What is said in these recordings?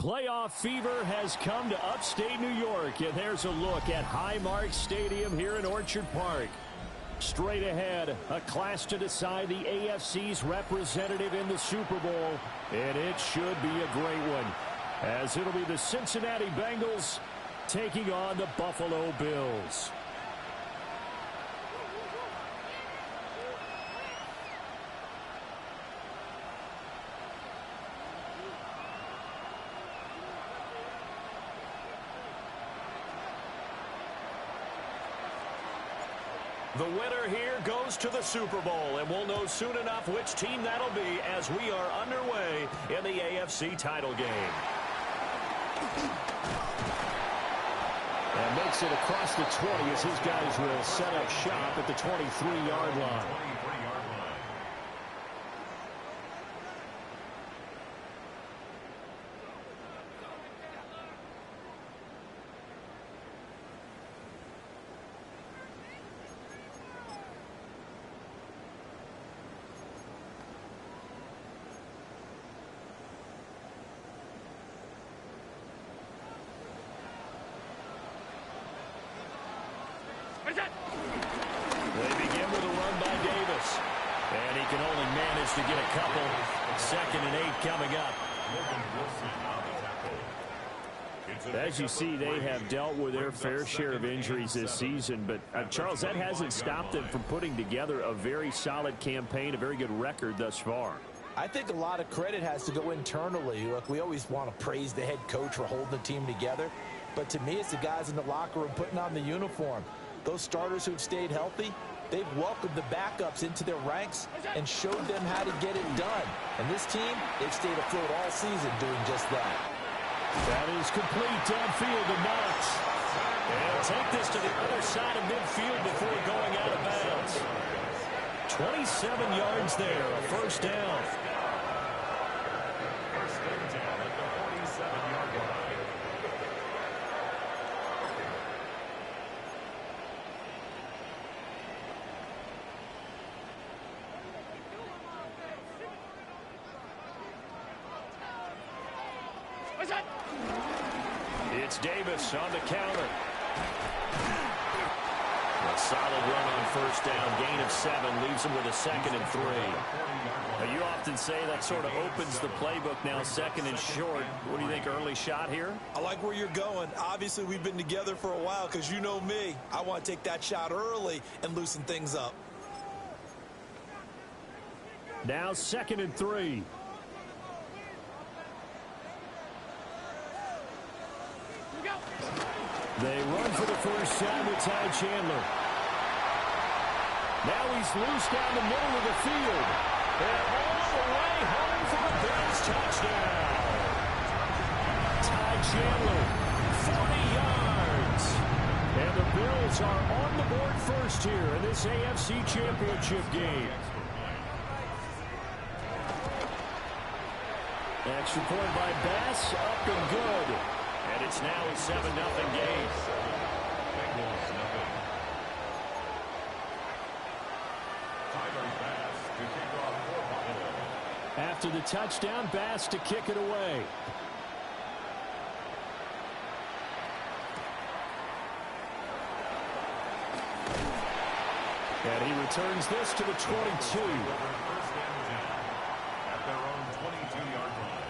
Playoff fever has come to upstate New York, and there's a look at Highmark Stadium here in Orchard Park. Straight ahead, a clash to decide the AFC's representative in the Super Bowl, and it should be a great one, as it'll be the Cincinnati Bengals taking on the Buffalo Bills. The winner here goes to the Super Bowl, and we'll know soon enough which team that'll be as we are underway in the AFC title game. And makes it across the 20 as his guys will set up shop at the 23-yard line. They begin with a run by Davis. And he can only manage to get a couple. 2nd and 8 coming up. As you see, they have dealt with their fair share of injuries this season. But, Charles, that hasn't stopped them from putting together a very solid campaign, a very good record thus far. I think a lot of credit has to go internally. Look, we always want to praise the head coach for holding the team together. But to me, it's the guys in the locker room putting on the uniform. Those starters who've stayed healthy, they've welcomed the backups into their ranks and showed them how to get it done. And this team, they've stayed afloat all season doing just that. That is complete downfield to Knox. And take this to the other side of midfield before going out of bounds. 27 yards there, a first down. It's Davis on the counter. A solid run on first down. Gain of 7 leaves him with a 2nd and 3. Now, you often say that sort of opens the playbook now, 2nd and short. What do you think, early shot here? I like where you're going. Obviously, we've been together for a while because you know me. I want to take that shot early and loosen things up. Now 2nd and 3. They run for the first time with Ty Chandler. Now he's loose down the middle of the field. And all the way home for the Bills touchdown. Ty Chandler, 40 yards. And the Bills are on the board first here in this AFC Championship game. Extra point by Bass, up and good. And it's now a 7-0 game. After the touchdown, Bass to kick it away. And he returns this to the 22. At their own 22-yard line.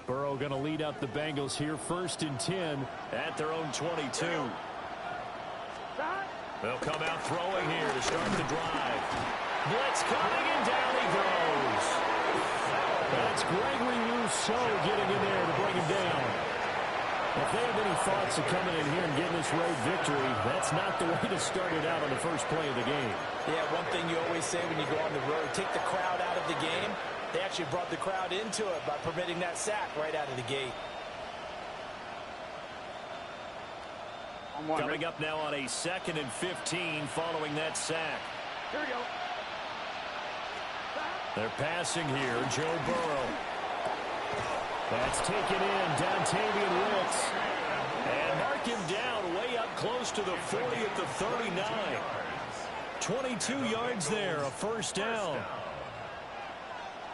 Burrow going to lead up the Bengals here, 1st and 10 at their own 22. They'll come out throwing here to start the drive. Blitz coming, and down he goes. That's Gregory Rousseau getting in there to bring him down. If they have any thoughts of coming in here and getting this road victory, that's not the way to start it out on the first play of the game. Yeah, one thing you always say when you go on the road, take the crowd out of the game. They actually brought the crowd into it by permitting that sack right out of the gate. Coming up now on a 2nd and 15 following that sack. Here we go. They're passing here, Joe Burrow. That's taken in, Dontavian Wicks. And mark him down way up close to the 40 at the 39. 22 yards there, a first down.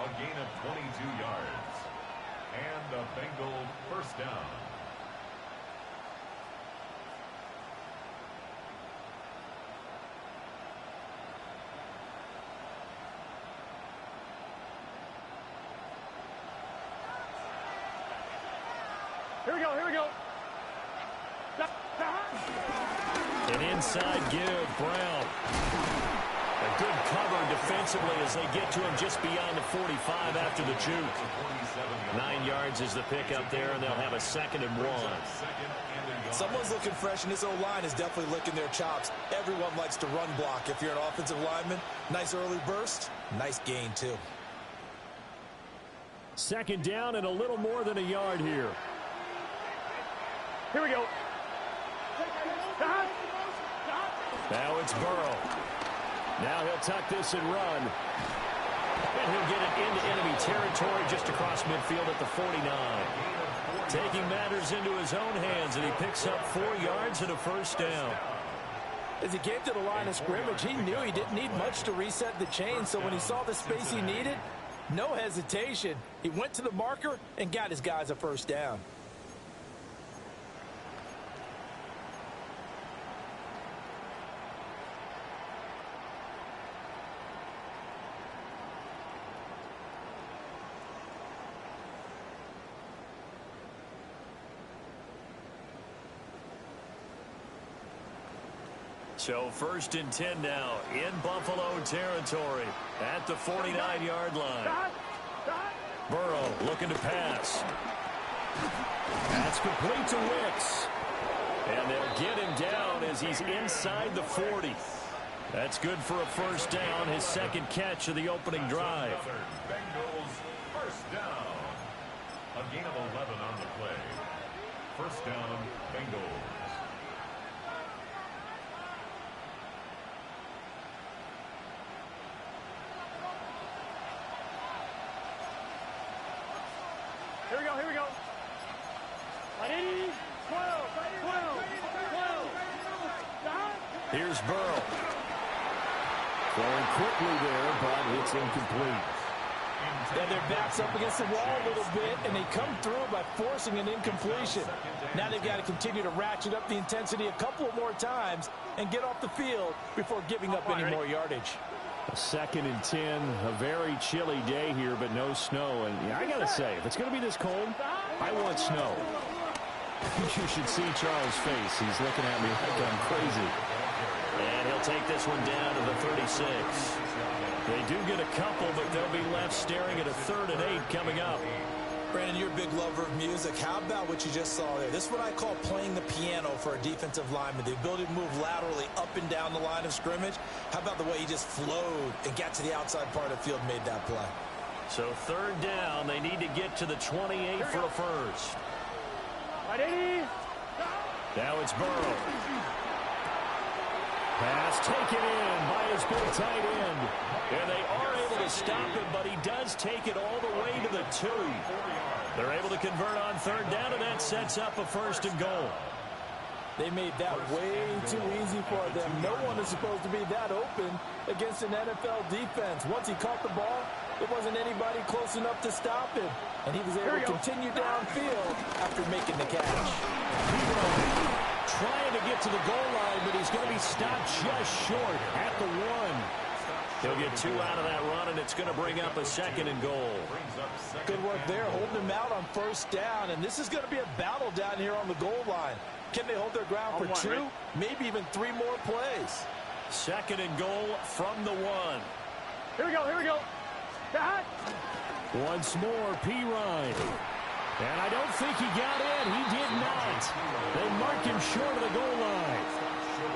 A gain of 22 yards. And the Bengal first down. Here we go, here we go. An inside give, Brown. A good cover defensively as they get to him just beyond the 45 after the juke. 9 yards is the pickup there, and they'll have a 2nd and 1. Someone's looking fresh, and this O-line is definitely licking their chops. Everyone likes to run block. If you're an offensive lineman, nice early burst, nice gain too. 2nd down and a little more than a yard here. Here we go. Now it's Burrow. Now he'll tuck this and run. And he'll get it into enemy territory just across midfield at the 49. Taking matters into his own hands, and he picks up 4 yards and a first down. As he came to the line of scrimmage, he knew he didn't need much to reset the chain, so when he saw the space he needed, no hesitation. He went to the marker and got his guys a first down. So 1st and 10 now in Buffalo territory at the 49-yard line. Burrow looking to pass. That's complete to Wicks. And they'll get him down as he's inside the 40. That's good for a first down, his 2nd catch of the opening drive. Bengals first down. A gain of 11 on the play. First down, Bengals. Here we go, here we go. 12, 12. Here's Burrow. Throwing quickly there, but it's incomplete. And their back's up against the wall a little bit, and they come through by forcing an incompletion. Now they've got to continue to ratchet up the intensity a couple of more times and get off the field before giving up any more yardage. A 2nd and 10, a very chilly day here, but no snow. And yeah, I got to say, if it's going to be this cold, I want snow. You should see Charles' face. He's looking at me like I'm crazy. And he'll take this one down to the 36. They do get a couple, but they'll be left staring at a 3rd and 8 coming up. Brandon, you're a big lover of music. How about what you just saw there? This is what I call playing the piano for a defensive lineman. The ability to move laterally up and down the line of scrimmage. How about the way he just flowed and got to the outside part of the field and made that play? So 3rd down, they need to get to the 28 for a first. Now it's Burrow. Pass taken in by his big tight end. And they are able to stop him, but he does take it all the way to the 2. They're able to convert on 3rd down, and that sets up a 1st and goal. They made that way too easy for them. No one is supposed to be that open against an NFL defense. Once he caught the ball, there wasn't anybody close enough to stop him. And he was able to continue downfield after making the catch. Trying to get to the goal line, but he's going to be stopped just short at the 1. He'll get 2 out of that run, and it's going to bring up a 2nd and goal. Good work there, holding him out on 1st down. And this is going to be a battle down here on the goal line. Can they hold their ground for 2, maybe even 3 more plays? 2nd and goal from the 1. Here we go, here we go. Once more, P-Ryan. And I don't think he got in. He did not. They mark him short of the goal line.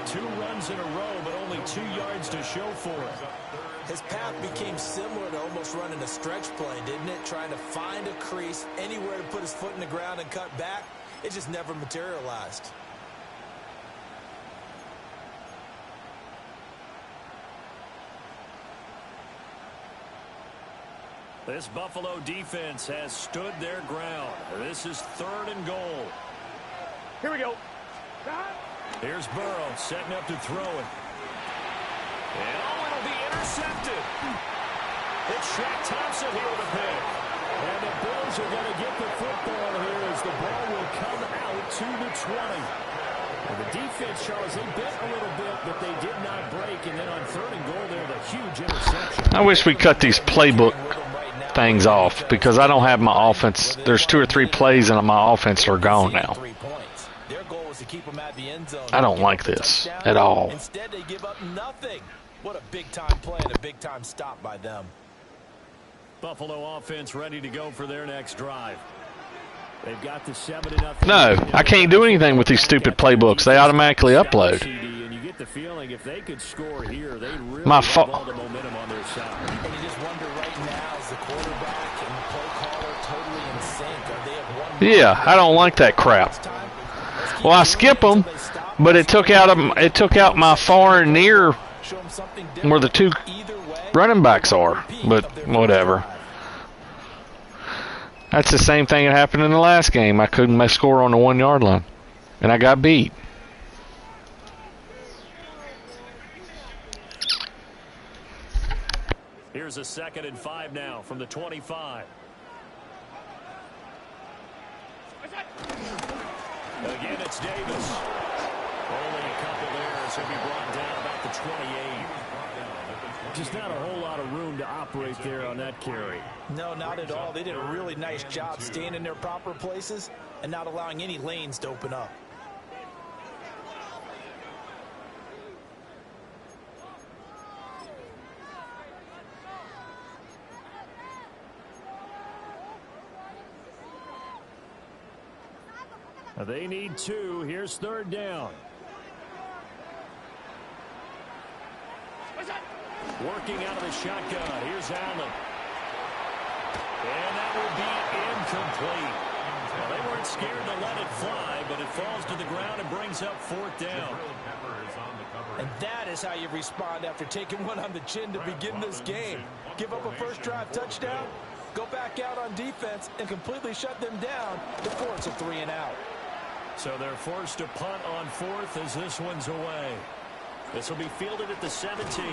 2 runs in a row, but only 2 yards to show for it. His path became similar to almost running a stretch play, didn't it? Trying to find a crease, anywhere to put his foot in the ground and cut back. It just never materialized. This Buffalo defense has stood their ground. This is 3rd and goal. Here we go. Here's Burrow setting up to throw it. And it'll be intercepted. It's Shaq Thompson here with a pick. And the Bills are going to get the football here as the ball will come out to the 20. And the defense, Charles, they bit a little bit, but they did not break. And then on 3rd and goal there, the huge interception. I wish we cut these playbook things off because I don't have my offense. There's 2 or 3 plays and my offense are gone now. I don't like this at all. Instead, they give up nothing. What a big-time play and a big-time stop by them. Buffalo offense ready to go for their next drive. They've got the 7-0. No, I can't do anything with these stupid playbooks. They automatically upload. And you get the feeling if they could score here, they really My have all the momentum on their side. And you just wonder right now, is the quarterback and the play caller totally in sync? Are they at one? Yeah, I don't like that crap. Well, I skip them, but it took out my far and near where the 2 running backs are. But whatever. That's the same thing that happened in the last game. I couldn't score on the 1-yard line, and I got beat. Here's a 2nd and 5 now from the 25. Again, it's Davis. Only a couple there, so he'll be brought down about the 28. Just not a whole lot of room to operate there on that carry. No, not at all. They did a really nice job staying in their proper places and not allowing any lanes to open up. They need 2. Here's 3rd down. Working out of the shotgun. Here's Allen. And that will be incomplete. Well, they weren't scared to let it fly, but it falls to the ground and brings up 4th down. And that is how you respond after taking one on the chin to begin this game. Give up a first drive touchdown, go back out on defense, and completely shut them down before it's a 3 and out. So they're forced to punt on 4th as this one's away. This will be fielded at the 17. Well,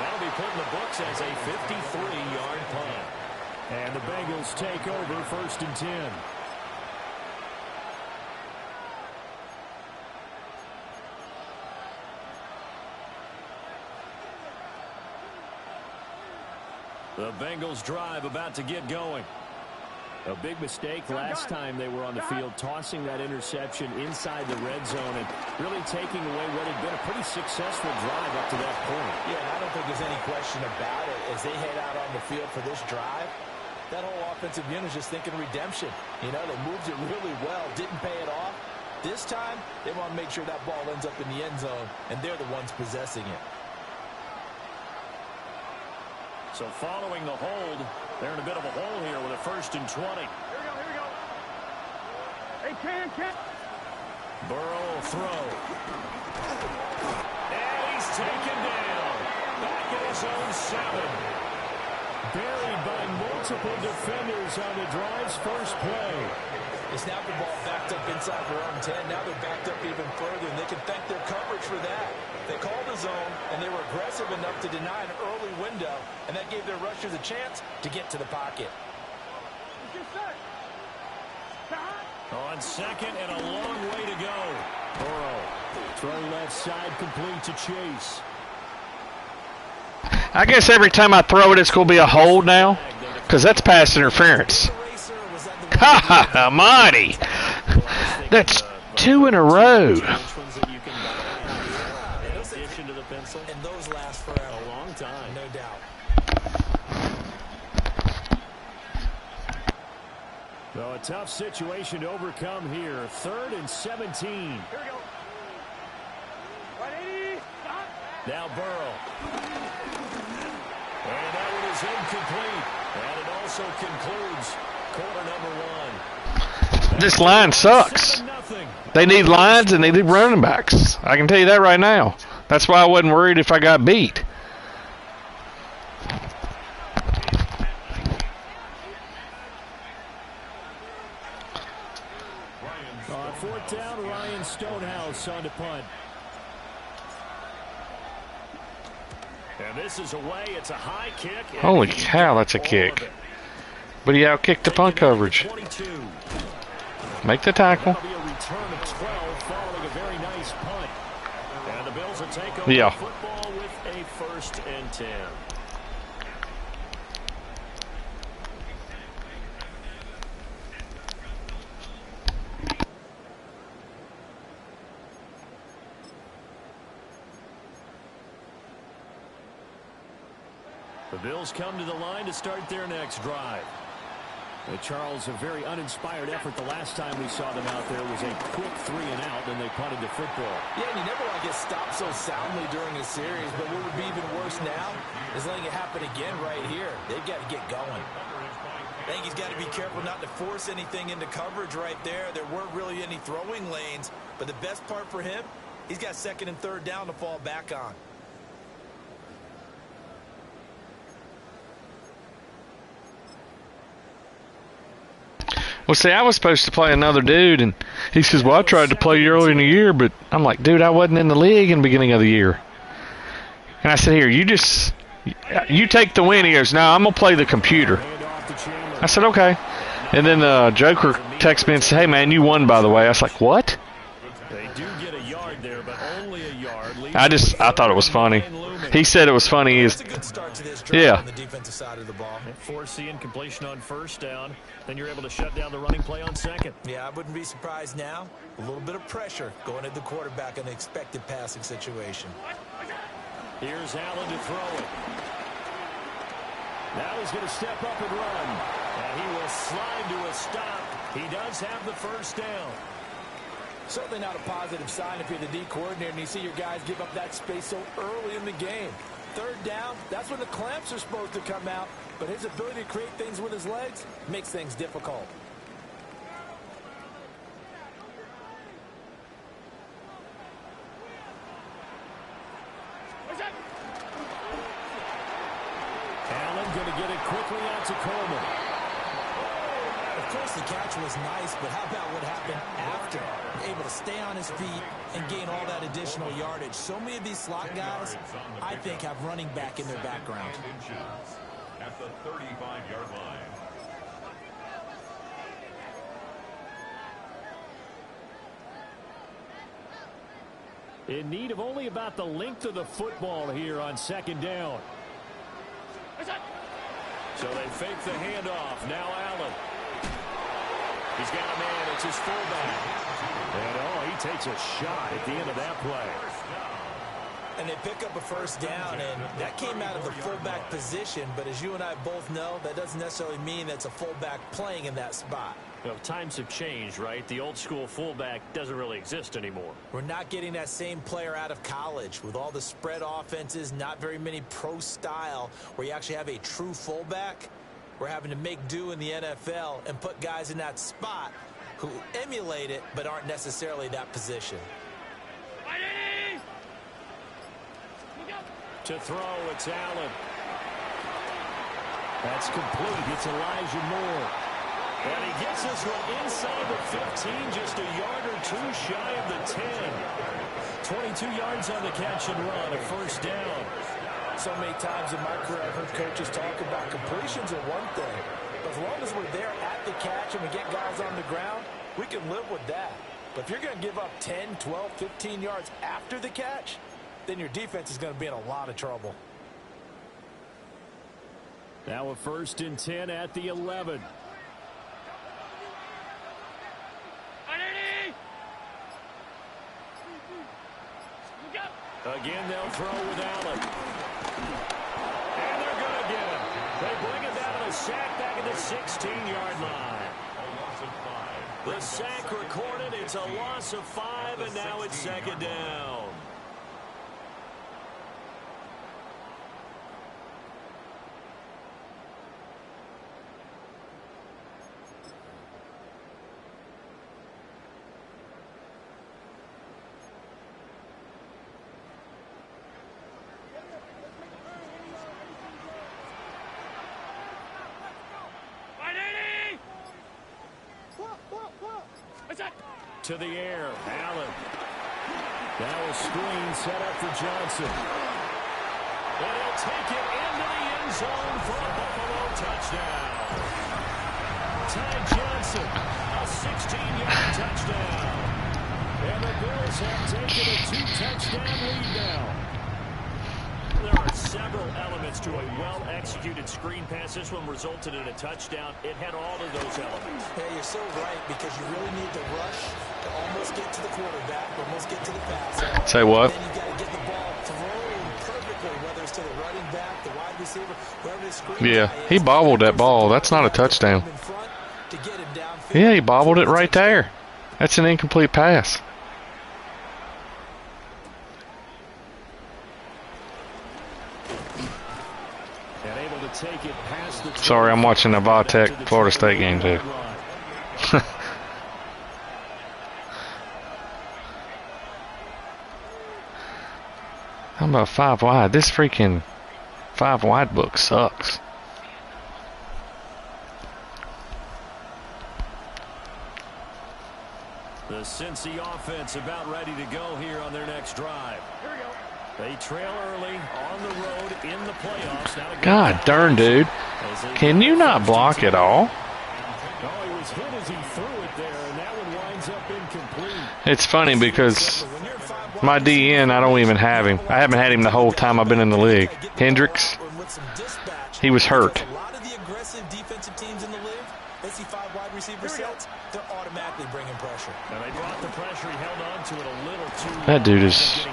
that'll be put in the books as a 53-yard punt. And the Bengals take over 1st and 10. The Bengals drive about to get going. A big mistake last time they were on the field, tossing that interception inside the red zone and really taking away what had been a pretty successful drive up to that point. Yeah, I don't think there's any question about it. As they head out on the field for this drive, that whole offensive unit is just thinking redemption. You know, they moved it really well, didn't pay it off. This time, they want to make sure that ball ends up in the end zone, and they're the ones possessing it. So following the hold, they're in a bit of a hole here with a 1st and 20. Here we go. Hey, Ken. Burrow will throw. And he's taken down. Back at his own 7. Buried by multiple defenders on the drive's first play. They snapped the ball backed up inside their own 10. Now they're backed up even further, and they can thank their coverage for that. They called the zone, and they were aggressive enough to deny an early window, and that gave their rushers a chance to get to the pocket. On 2nd and a long way to go. Burrow, throw left side complete to Chase. I guess every time I throw it, it's going to be a hold now because that's pass interference. Ha mighty. That's 2 in a row. And those last for a long time, no doubt. So a tough situation to overcome here. 3rd and 17. Here we go. Right 80. Stop. Now Burrow. And that one is incomplete. And it also concludes quarter number 1. This line sucks. They need lines and they need running backs. I can tell you that right now. That's why I wasn't worried if I got beat. On fourth down, Ryan Stonehouse on to punt. And this is away. It's a high kick. Holy cow, that's a kick. But he outkicked the punt coverage. Make the tackle. That'll be a return of 12 following a very nice punt. And the Bills will take over Yeah. football with a 1st and 10. The Bills come to the line to start their next drive. Charles, a very uninspired effort the last time we saw them out there was a quick 3 and out, then they punted the football. Yeah, and you never want to get stopped so soundly during a series, but what would be even worse now is letting it happen again right here. They've got to get going. I think he's got to be careful not to force anything into coverage right there. There weren't really any throwing lanes, but the best part for him, he's got 2nd and 3rd down to fall back on. Well, see, I was supposed to play another dude, and he says, well, I tried to play you earlier in the year, but I'm like, dude, I wasn't in the league in the beginning of the year. And I said, here, you take the win. He goes, no, I'm going to play the computer. I said, okay. And then Joker texted me and said, hey, man, you won, by the way. I was like, what? They do get a yard there, but only a yard. I thought it was funny. He said it was funny. That's a good start to this drive Yeah. on the defensive side of the ball. Forcing completion on 1st down. Then you're able to shut down the running play on 2nd. Yeah, I wouldn't be surprised now. A little bit of pressure going at the quarterback in an expected passing situation. Here's Allen to throw it. Now he's going to step up and run. And he will slide to a stop. He does have the 1st down. Certainly not a positive sign if you're the D coordinator and you see your guys give up that space so early in the game. 3rd down, that's when the clamps are supposed to come out. But his ability to create things with his legs makes things difficult. Allen going to get it quickly out to Coleman. Of course, the catch was nice, but how about what happened after? Able to stay on his feet and gain all that additional yardage. So many of these slot guys, I think, have running back in their background. At the 35-yard line. In need of only about the length of the football here on 2nd down. So they fake the handoff. Now Allen. He's got a man. It's his fullback. And, he takes a shot at the end of that play. And they pick up a 1st down, and that came out of the fullback position. But as you and I both know, that doesn't necessarily mean that's a fullback playing in that spot. You know, times have changed, right? The old school fullback doesn't really exist anymore. We're not getting that same player out of college with all the spread offenses, not very many pro style where you actually have a true fullback. We're having to make do in the NFL and put guys in that spot who emulate it but aren't necessarily that position. To throw, it's Allen. That's complete. It's Elijah Moore. And he gets this one inside the 15, just a yard or 2 shy of the 10. 22 yards on the catch and run, a 1st down. So many times in my career I've heard coaches talk about completions are one thing. But as long as we're there at the catch and we get guys on the ground, we can live with that. But if you're going to give up 10, 12, 15 yards after the catch, then your defense is going to be in a lot of trouble. Now a 1st and 10 at the 11. Again, they'll throw with Allen. And they're going to get him. They bring him down to a sack back at the 16-yard line. The sack recorded. It's a loss of 5, and now it's 2nd down. To the air, Allen. Now a screen set up for Johnson. And he'll take it into the end zone for a Buffalo touchdown. Ty Johnson, a 16-yard touchdown. And the Bills have taken a 2-touchdown lead now. There are several elements to a well-executed screen pass. This one resulted in a touchdown. It had all of those elements. Yeah, you're so right, because you really need to rush to almost get to the quarterback, almost get to the passer. Say what? Then you got to get the ball thrown perfectly, whether it's to the running back, the wide receiver, wherever the screen Yeah, is. he bobbled that ball. That's not a touchdown. Yeah, he bobbled it right there. That's an incomplete pass. Sorry, I'm watching the Vatech Florida State game too. How about 5 wide? This freaking 5 wide book sucks. The Cincy offense about ready to go here on their next drive. Here we go. They trail early on the road in the playoffs. God darn, dude. Can you not block at all? Oh, he was hit as he threw it there, and that one winds up incomplete. It's funny because my DN, I don't even have him. I haven't had him the whole time I've been in the league. Hendricks, he was hurt. A lot of the aggressive defensive teams in the league, they see 5 wide receiver sets, they're automatically bringing pressure. And they brought the pressure. He held on to it a little too long. That dude is...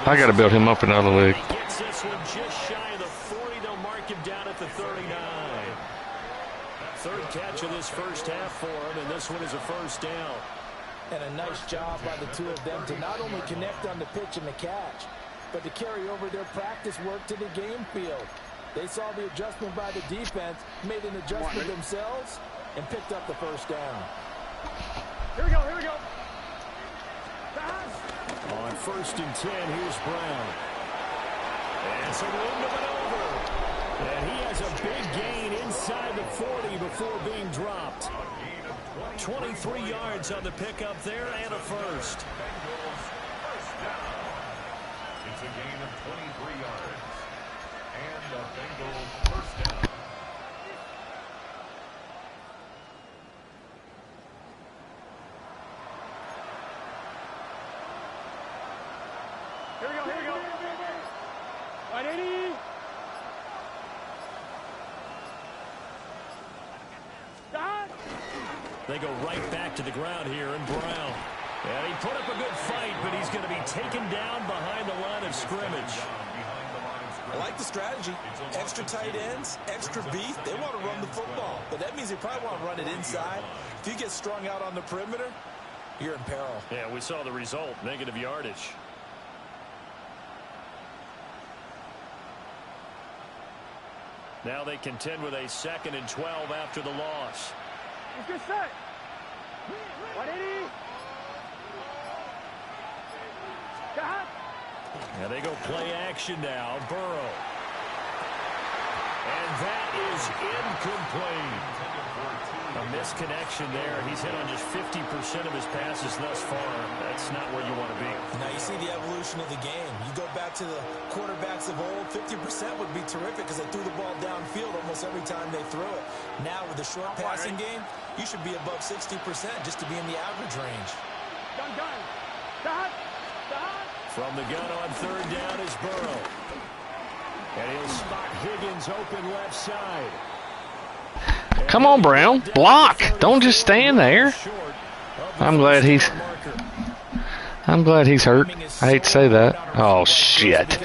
I got to build him up in another league. He gets this one just shy of the 40. They'll mark him down at the 39. Third catch of this first half for him, and this one is a first down. And a nice job by the two of them to not only connect on the pitch and the catch, but to carry over their practice work to the game field. They saw the adjustment by the defense, made an adjustment themselves, and picked up the first down. Here we go, here we go. On 1st and 10, here's Brown. And some room to maneuver. And he has a big gain inside the 40 before being dropped. 23 yards on the pickup there and a first. It's a gain of 23 yards. And the Bengals first down. Here we go, here we go. 180. Stop. They go right back to the ground here, and Brown. And he put up a good fight, but he's going to be taken down behind the line of scrimmage. I like the strategy. Extra tight ends, extra beef. They want to run the football, but that means they probably want to run it inside. If you get strung out on the perimeter, you're in peril. Yeah, we saw the result, negative yardage. Now they contend with a 2nd and 12 after the loss. Let's get set. 180. Got. Now they go play action now. Burrow. And that is incomplete. A misconnection there. He's hit on just 50% of his passes thus far. That's not where you want to be. Now you see the evolution of the game. You go back to the quarterbacks of old, 50% would be terrific because they threw the ball downfield almost every time they threw it. Now with the short passing game, you should be above 60% just to be in the average range. Gun. Stop. From the gun on 3rd down is Burrow. And he'll spot Higgins open left side. Come on, Brown. Block. Don't just stand there. I'm glad he's hurt. I hate to say that. Oh, shit.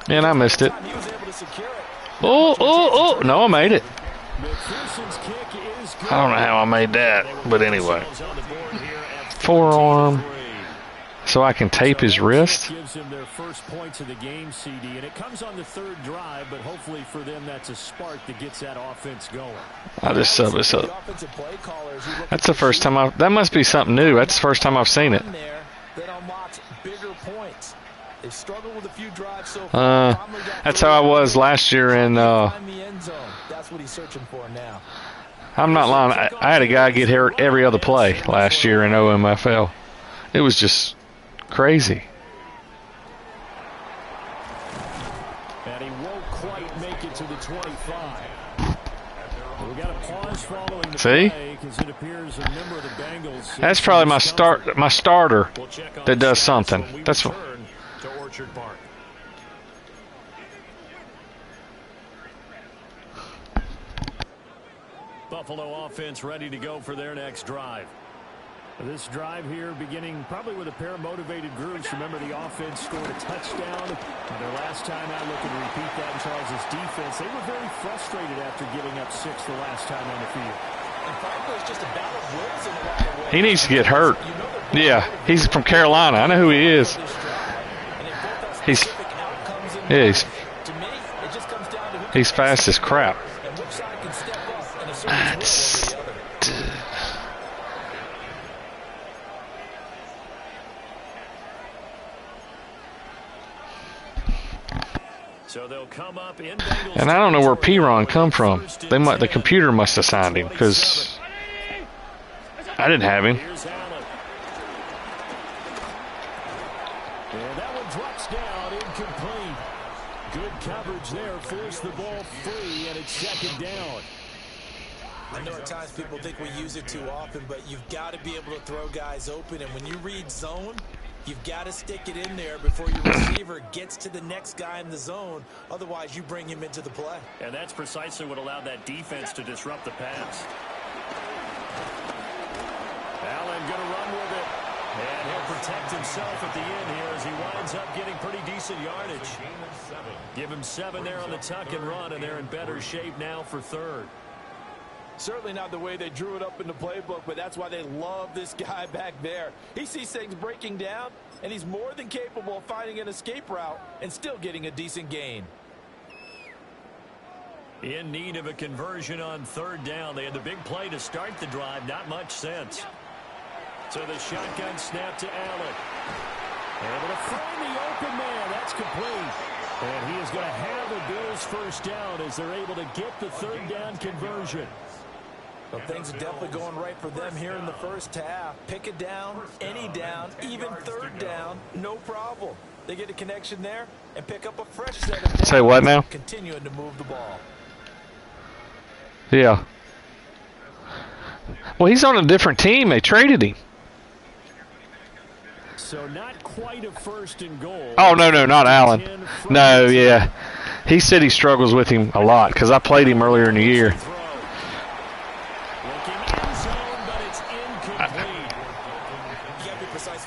And I missed it. Oh. No, I made it. I don't know how I made that, but anyway. Forearm. So I can tape his wrist. Gives him their first points of the game, CD, and it comes on the 3rd drive, but hopefully for them that's a spark that gets that offense going. I'll just sub this up. That's the first time that must be something new. That's the first time I've seen it. That's how I was last year in that's what he's searching for now. I'm not lying. I had a guy get hurt every other play last year in OMFL. It was just crazy. And he won't quite make it to the 25. We got a pause following the play because it appears a member of the Bengals. That's probably my starter that does something. That's what. To Orchard Park. Buffalo offense ready to go for their next drive. This drive here beginning probably with a pair of motivated groups. Remember, the offense scored a touchdown. Their last time out, looking to repeat that in Charles' defense. They were very frustrated after giving up 6 the last time on the field. And frankly, it's just a battle of wills in a lot of ways. He needs to get hurt. Yeah, he's from Carolina. I know who he is. He's fast as crap. So they'll come up in and I don't know where P-Ron come from. The computer must have signed him because I didn't have him. And that one drops down, incomplete. Good coverage there, forced the ball free, and it's second down. I know at times people think we use it too often, but you've got to be able to throw guys open. And when you read zone, you've got to stick it in there before your receiver gets to the next guy in the zone. Otherwise, you bring him into the play. And that's precisely what allowed that defense to disrupt the pass. Allen going to run with it. And he'll protect himself at the end here as he winds up getting pretty decent yardage. Give him 7 there on the tuck and run, and they're in better shape now for third. Certainly not the way they drew it up in the playbook, but that's why they love this guy back there. He sees things breaking down, and he's more than capable of finding an escape route and still getting a decent gain. In need of a conversion on third down. They had the big play to start the drive. Not much sense. So the shotgun snap to Allen. Able to find the open man. That's complete. And he is going to have a Bills first down as they're able to get the third down conversion. Well, things are definitely going right for them here in the first half. Pick it down, any down, even third down, no problem. They get a connection there and pick up a fresh set of downs. Say what now? Continuing to move the ball. Yeah. Well, he's on a different team. They traded him. So not quite a first and goal. Oh, no, not Allen. No, yeah. He said he struggles with him a lot because I played him earlier in the year.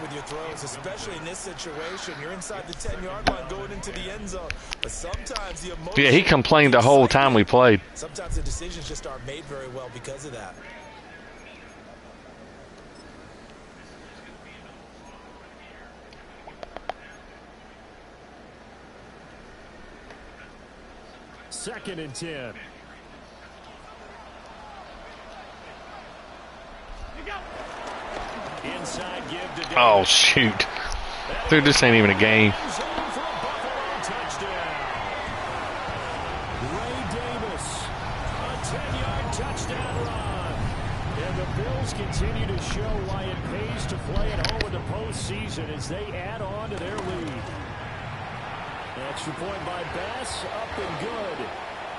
With your throws, especially in this situation. You're inside the 10-yard line going into the end zone. But sometimes the emotion... Yeah, he complained the whole time we played. Sometimes the decisions just aren't made very well because of that. Second and 10. Inside give to Davis. Oh, shoot. Dude, this ain't even a game. Ray Davis, a 10-yard touchdown run. And the Bills continue to show why it pays to play at home in the postseason as they add on to their lead. Extra point by Bass, up and good.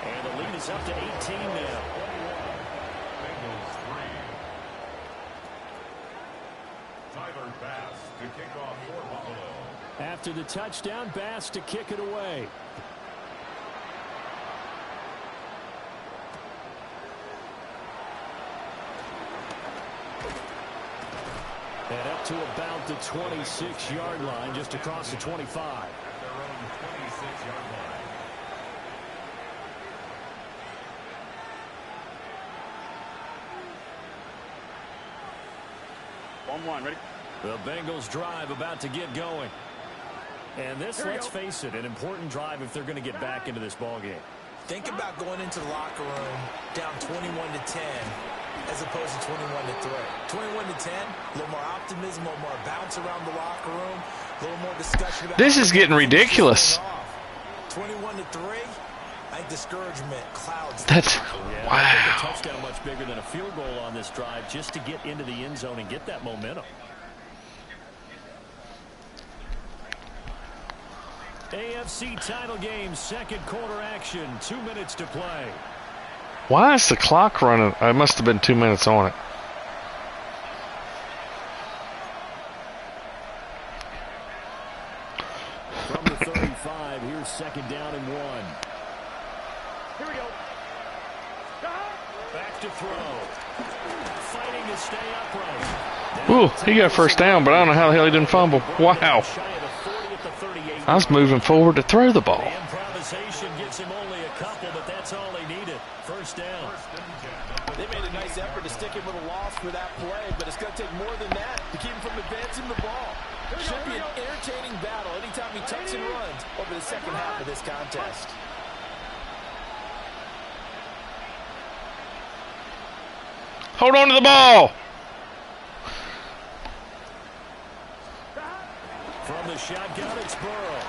And the lead is up to 18 now. Bass to kick off for Buffalo. After the touchdown, Bass to kick it away. And up to about the 26-yard line, just across the 25. At their own 26-yard line. One, ready? The Bengals drive about to get going. And this, let's face it, an important drive if they're going to get back into this ballgame. Think about going into the locker room down 21-10 as opposed to 21-3. 21-10, a little more optimism, a little more bounce around the locker room, a little more discussion about... This is getting ridiculous. 21-3, I think discouragement clouds. That's Yeah, wow. I think a touchdown much bigger than a field goal on this drive just to get into the end zone and get that momentum. AFC title game, second quarter action, 2 minutes to play. Why is the clock running? It must have been 2 minutes on it. From the 35, here's second down and 1. Here we go. Back to throw. Fighting to stay upright. Ooh, he got first down, but I don't know how the hell he didn't fumble. Wow. I was moving forward to throw the ball. The improvisation gets him only a couple, but that's all they needed. First down. They made a nice effort to stick him with a loss for that play, but it's going to take more than that to keep him from advancing the ball. Should be an entertaining battle anytime he tucks and runs over the second half of this contest. Hold on to the ball. From the shotgun, it's Burrow.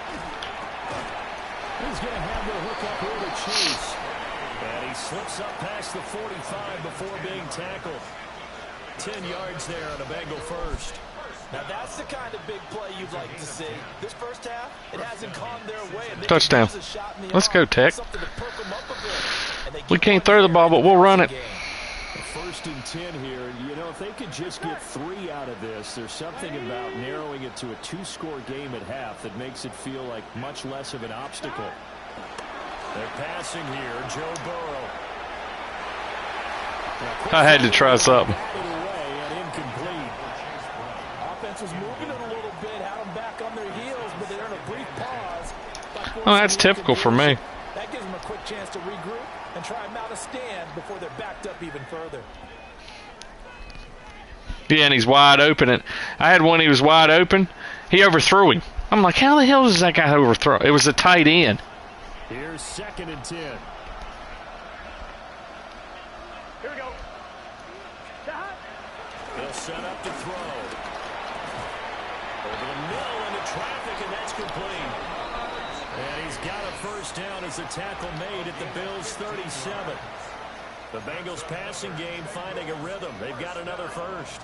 He's going to have the hook up here to Chase. And he slips up past the 45 before being tackled. 10 yards there on a Bengal first. Now that's the kind of big play you'd like to see. This first half, it hasn't gone their way. Touchdown. Let's go, Tech. We can't throw the ball, but we'll run it. First and 10 here. You know, if they could just get 3 out of this, there's something about narrowing it to a 2-score game at half that makes it feel like much less of an obstacle. They're passing here. Joe Burrow. I had to try something. Offense was moving it a little bit, had them back on their heels, but they're in a brief pause. Oh, that's typical for me. That gives them a quick chance to regroup and try and mount a stand before they're backed up even further. Yeah, and he's wide open. And I had one, he was wide open. He overthrew him. I'm like, how the hell does that guy overthrow? It was a tight end. Here's second and 10. Here we go. They'll set up to throw. Over the middle into traffic, and that's complete. And he's got a first down as the tackle made at the Bills' 37. The Bengals passing game finding a rhythm. They've got another first.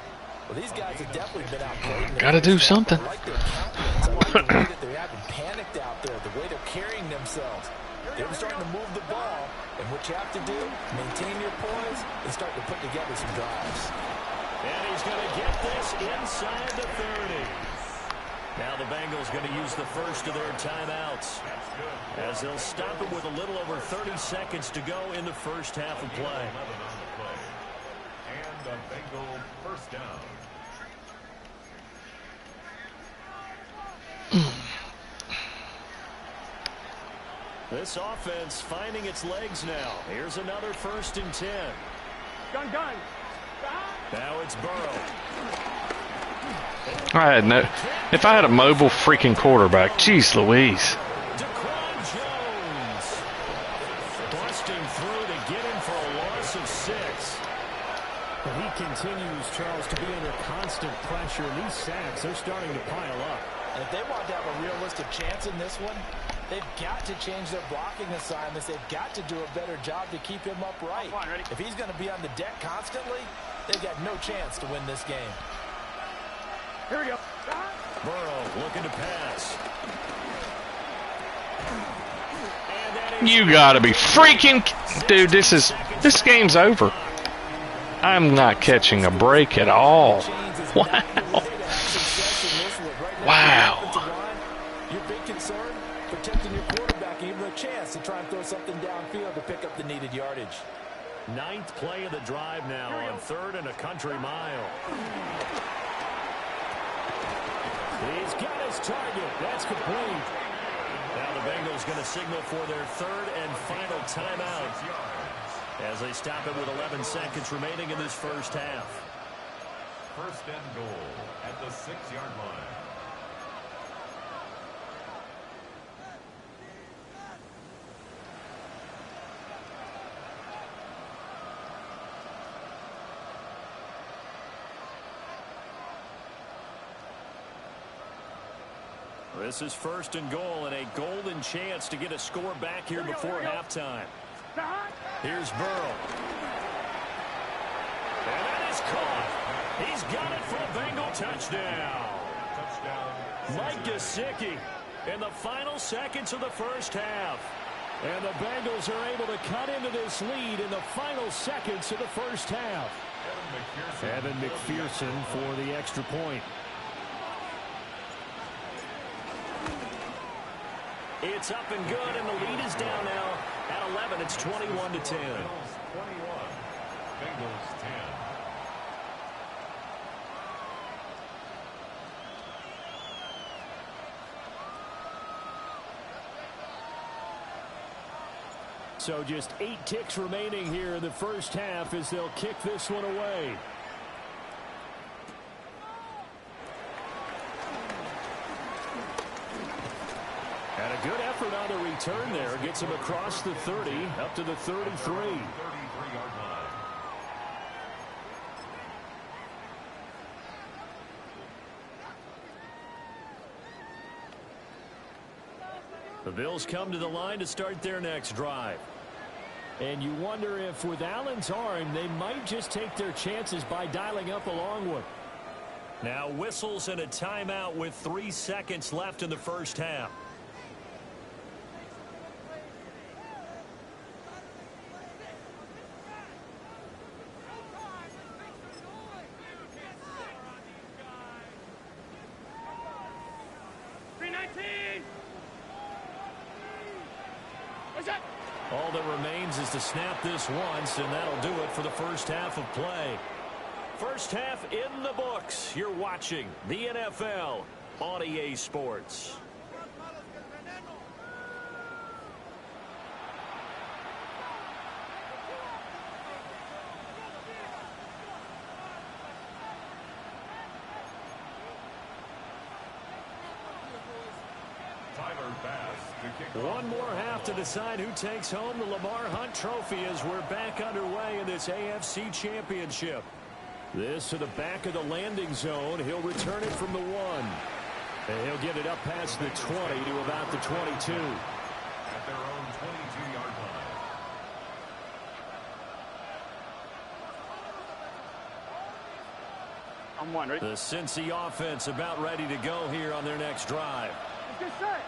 Well, these guys have definitely been outplayed. Got to do something. I like their confidence. I like the way that they're having panicked out there, the way they're carrying themselves. They're starting to move the ball, and what you have to do, maintain your poise and start to put together some drives. And he's going to get this inside the 30. Now the Bengals going to use the first of their timeouts as they'll stop it with a little over 30 seconds to go in the first half of play. And a Bengal first down. This offense finding its legs now. Here's another first and 10. Gun. Now it's Burrow. I had no. If I had a mobile freaking quarterback, geez Louise. Daquan Jones busting through to get him for a loss of 6. He continues, Charles, to be under constant pressure. And these sacks, they're starting to pile up. And if they want to have a realistic chance in this one, they've got to change their blocking assignments. They've got to do a better job to keep him upright. If he's going to be on the deck constantly, they've got no chance to win this game. Here we go. Burrow looking to pass. You gotta be freaking, dude. This game's over. I'm not catching a break at all. Wow. Wow. Your big concern, protecting your quarterback, even a chance to try and throw something downfield to pick up the needed yardage. 9th play of the drive now on 3rd and a country mile. He's got his target. That's complete. Now the Bengals going to signal for their 3rd and final timeout as they stop it with 11 seconds remaining in this first half. First and goal at the 6-yard line. This is 1st and goal and a golden chance to get a score back here before halftime. Here's Burrow. And that is caught. He's got it for a Bengal touchdown. Mike Gesicki in the final seconds of the first half. And the Bengals are able to cut into this lead in the final seconds of the first half. Evan McPherson for the extra point. It's up and good, and the lead is down now at 11. It's 21-10. Bengals 21. Bengals 10. So just 8 ticks remaining here in the first half as they'll kick this one away. And a good effort on the return there. Gets him across the 30, up to the 33. 33-yard line. The Bills come to the line to start their next drive. And you wonder if with Allen's arm, they might just take their chances by dialing up a long one. Now whistles and a timeout with 3 seconds left in the first half. All that remains is to snap this once, and that'll do it for the first half of play. First half in the books. You're watching the NFL on EA Sports. One more half to decide who takes home the Lamar Hunt Trophy as we're back underway in this AFC Championship. This to the back of the landing zone. He'll return it from the 1. And he'll get it up past the 20 to about the 22. At their own 22-yard line. I'm one, right? The Cincy offense about ready to go here on their next drive.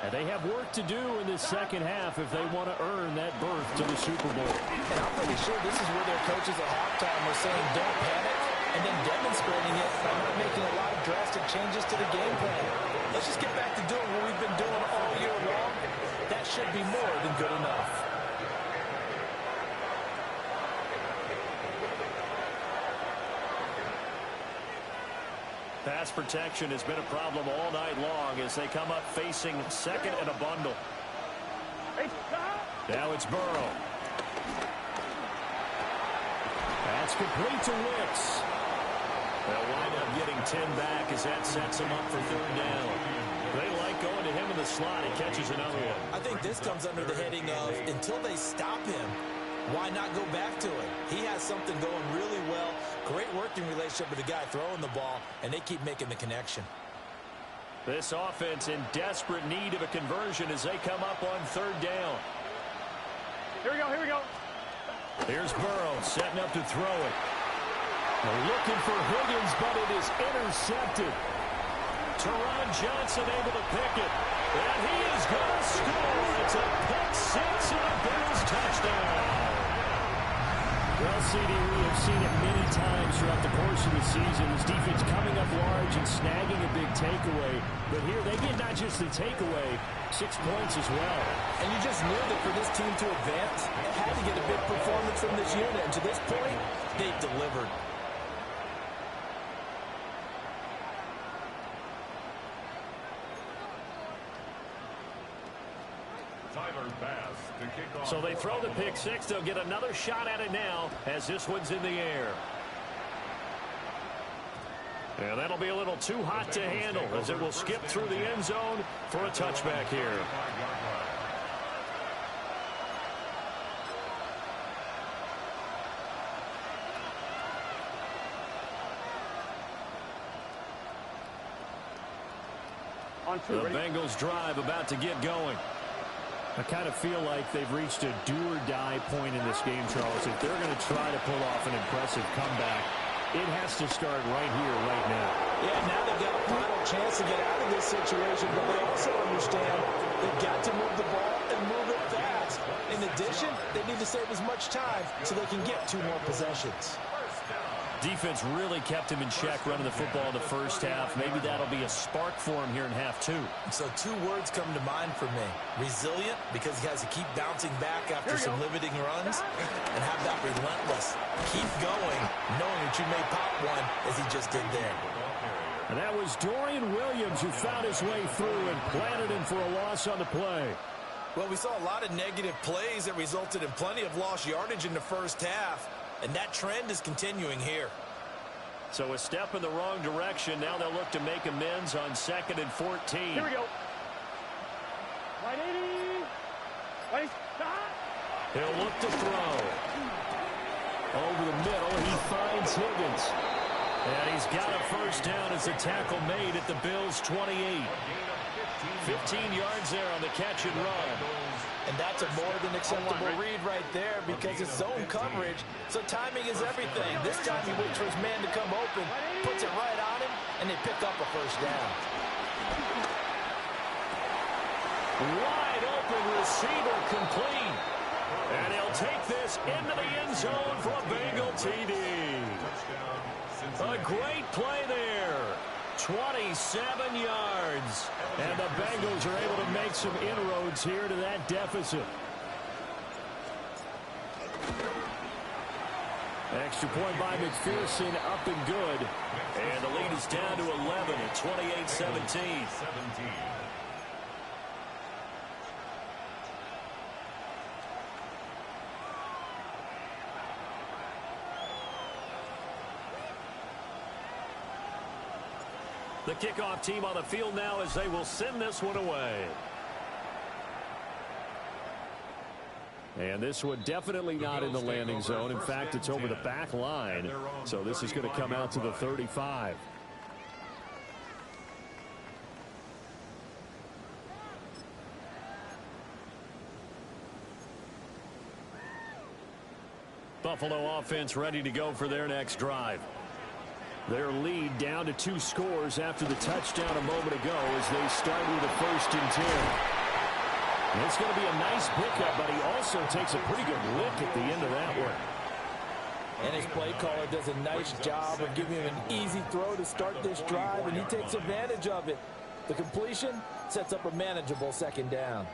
And they have work to do in this second half if they want to earn that berth to the Super Bowl. And I'm pretty sure this is where their coaches at halftime were saying don't panic and then demonstrating it by not making a lot of drastic changes to the game plan. Let's just get back to doing what we've been doing all year long. That should be more than good enough. Pass protection has been a problem all night long as they come up facing second and a bundle. Now it's Burrow. That's complete to Wicks. They'll wind up getting 10 back as that sets him up for 3rd down. They like going to him in the slot. He catches another one. I think this comes under the heading of until they stop him, why not go back to him? He has something going really well. Great working relationship with the guy throwing the ball, and they keep making the connection. This offense in desperate need of a conversion as they come up on 3rd down. Here we go, here we go. Here's Burrow setting up to throw it. They're looking for Higgins, but it is intercepted. Teron Johnson able to pick it. And he is going to score. It's a pick 6 and a Bills touchdown. Well, CD, we have seen it many times throughout the course of the season. This defense coming up large and snagging a big takeaway. But here they get not just the takeaway, 6 points as well. And you just knew that for this team to advance, it had to get a big performance from this unit. And to this point, they've delivered. So they throw the pick 6. They'll get another shot at it now as this one's in the air. And that'll be a little too hot to handle as it will skip through the end zone for a touchback here. The Bengals drive about to get going. I kind of feel like they've reached a do-or-die point in this game, Charles. If they're going to try to pull off an impressive comeback, it has to start right here, right now. Yeah, now they've got a final chance to get out of this situation, but they also understand they've got to move the ball and move it fast. In addition, they need to save as much time so they can get 2 more possessions. Defense really kept him in check running the football in the first half. Maybe that'll be a spark for him here in half 2. So 2 words come to mind for me. Resilient, because he has to keep bouncing back after some limiting runs. And have that relentless. Keep going, knowing that you may pop one, as he just did there. And that was Dorian Williams who found his way through and planted him for a loss on the play. Well, we saw a lot of negative plays that resulted in plenty of lost yardage in the first half. And that trend is continuing here. So a step in the wrong direction. Now they'll look to make amends on 2nd and 14. Here we go. 180. He'll look to throw. Over the middle, he finds Higgins. And he's got a first down as a tackle made at the Bills' 28. 15 yards there on the catch and run. And that's a more than acceptable read right there because it's zone coverage, so timing is everything. This time he waits for his man to come open, puts it right on him, and they pick up a first down. Wide open receiver complete. And he'll take this into the end zone for a Bengal TD. A great play there. 27 yards. And the Bengals are able to make some inroads here to that deficit. Extra point by McPherson, up and good. And the lead is down to 11 at 28-17. The kickoff team on the field now as they will send this one away. And this one definitely not in the landing zone. In fact, it's over the back line. So this is going to come out to the 35. Buffalo offense ready to go for their next drive. Their lead down to 2 scores after the touchdown a moment ago as they start with a 1st and 10. And it's going to be a nice pickup, but he also takes a pretty good lick at the end of that one. And his play caller does a nice job of giving him an easy throw to start this drive, and he takes advantage of it. The completion sets up a manageable 2nd down.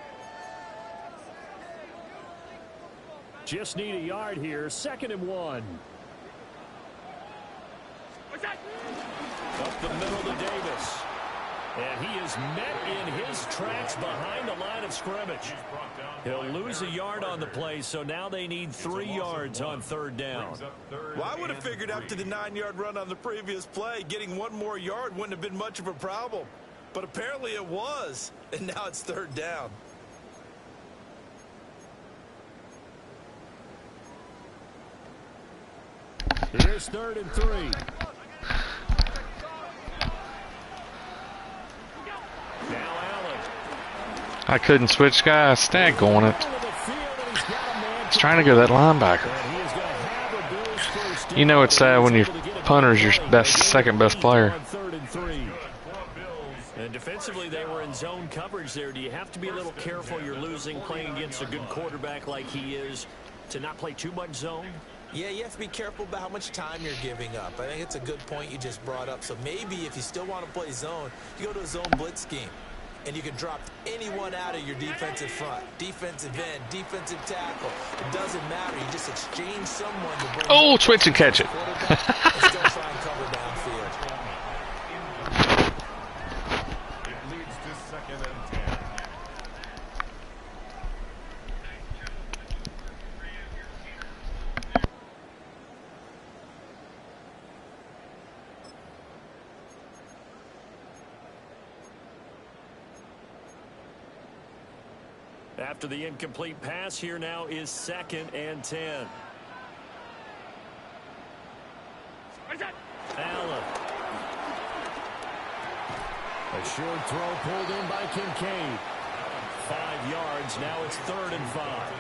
Just need a yard here, 2nd and 1. Up the middle to Davis. And he is met in his tracks behind the line of scrimmage. He'll lose a yard on the play, so now they need 3 yards on 3rd down. Well, I would have figured after the 9-yard run on the previous play, getting 1 more yard wouldn't have been much of a problem. But apparently it was, and now it's 3rd down. Here's 3rd and 3. I couldn't switch guys. Staggone it. He's trying to go that linebacker. You know it's sad when your punter's your second best player. And defensively, they were in zone coverage there. Do you have to be a little careful? You're losing, playing against a good quarterback like he is, to not play too much zone? Yeah, you have to be careful about how much time you're giving up. I think it's a good point you just brought up. So maybe if you still want to play zone, you go to a zone blitz scheme. And you can drop anyone out of your defensive front. Defensive end, defensive tackle. It doesn't matter. You just exchange someone to bring Oh, switch and catch it. and still try and cover downfield. It leads to 2nd and 10. After the incomplete pass, here now is 2nd and 10. Allen. A short throw pulled in by Kincaid. 5 yards. Now it's 3rd and 5.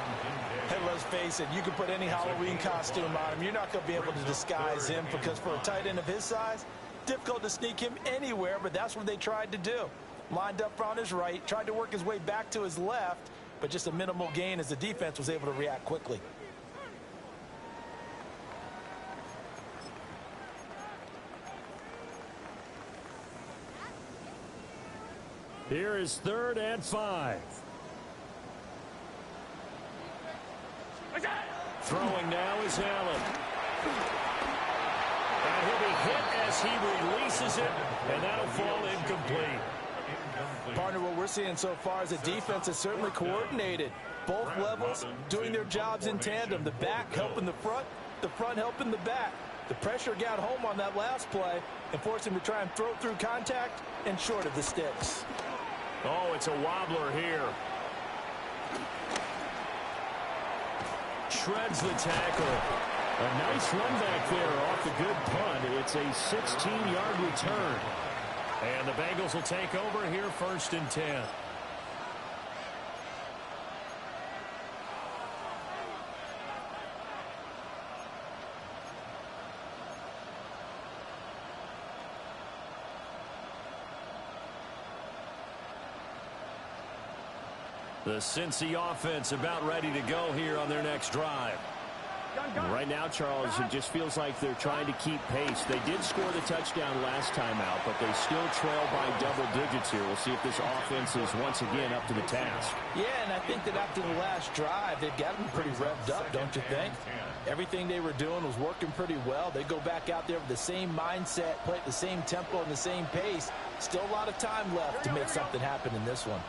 Hey, let's face it, you can put any Halloween costume on him. You're not going to be able to disguise him because for a tight end of his size, difficult to sneak him anywhere, but that's what they tried to do. Lined up on his right, tried to work his way back to his left, but just a minimal gain as the defense was able to react quickly. Here is 3rd and 5. Throwing now is Allen. And he'll be hit as he releases it, and that'll fall incomplete. Partner, what we're seeing so far is the defense is certainly coordinated. Both levels doing their jobs in tandem. The back helping the front helping the back. The pressure got home on that last play and forced him to try and throw through contact and short of the sticks. Oh, it's a wobbler here. Shreds the tackle. A nice run back there off the good punt. It's a 16-yard return. And the Bengals will take over here 1st and 10. The Cincy offense about ready to go here on their next drive. Right now, Charles, it just feels like they're trying to keep pace. They did score the touchdown last time out, but they still trail by double digits here. We'll see if this offense is once again up to the task. Yeah, and I think that after the last drive, they've got them pretty revved up, don't you think? Everything they were doing was working pretty well. They go back out there with the same mindset, play at the same tempo and the same pace. Still a lot of time left to make something happen in this one.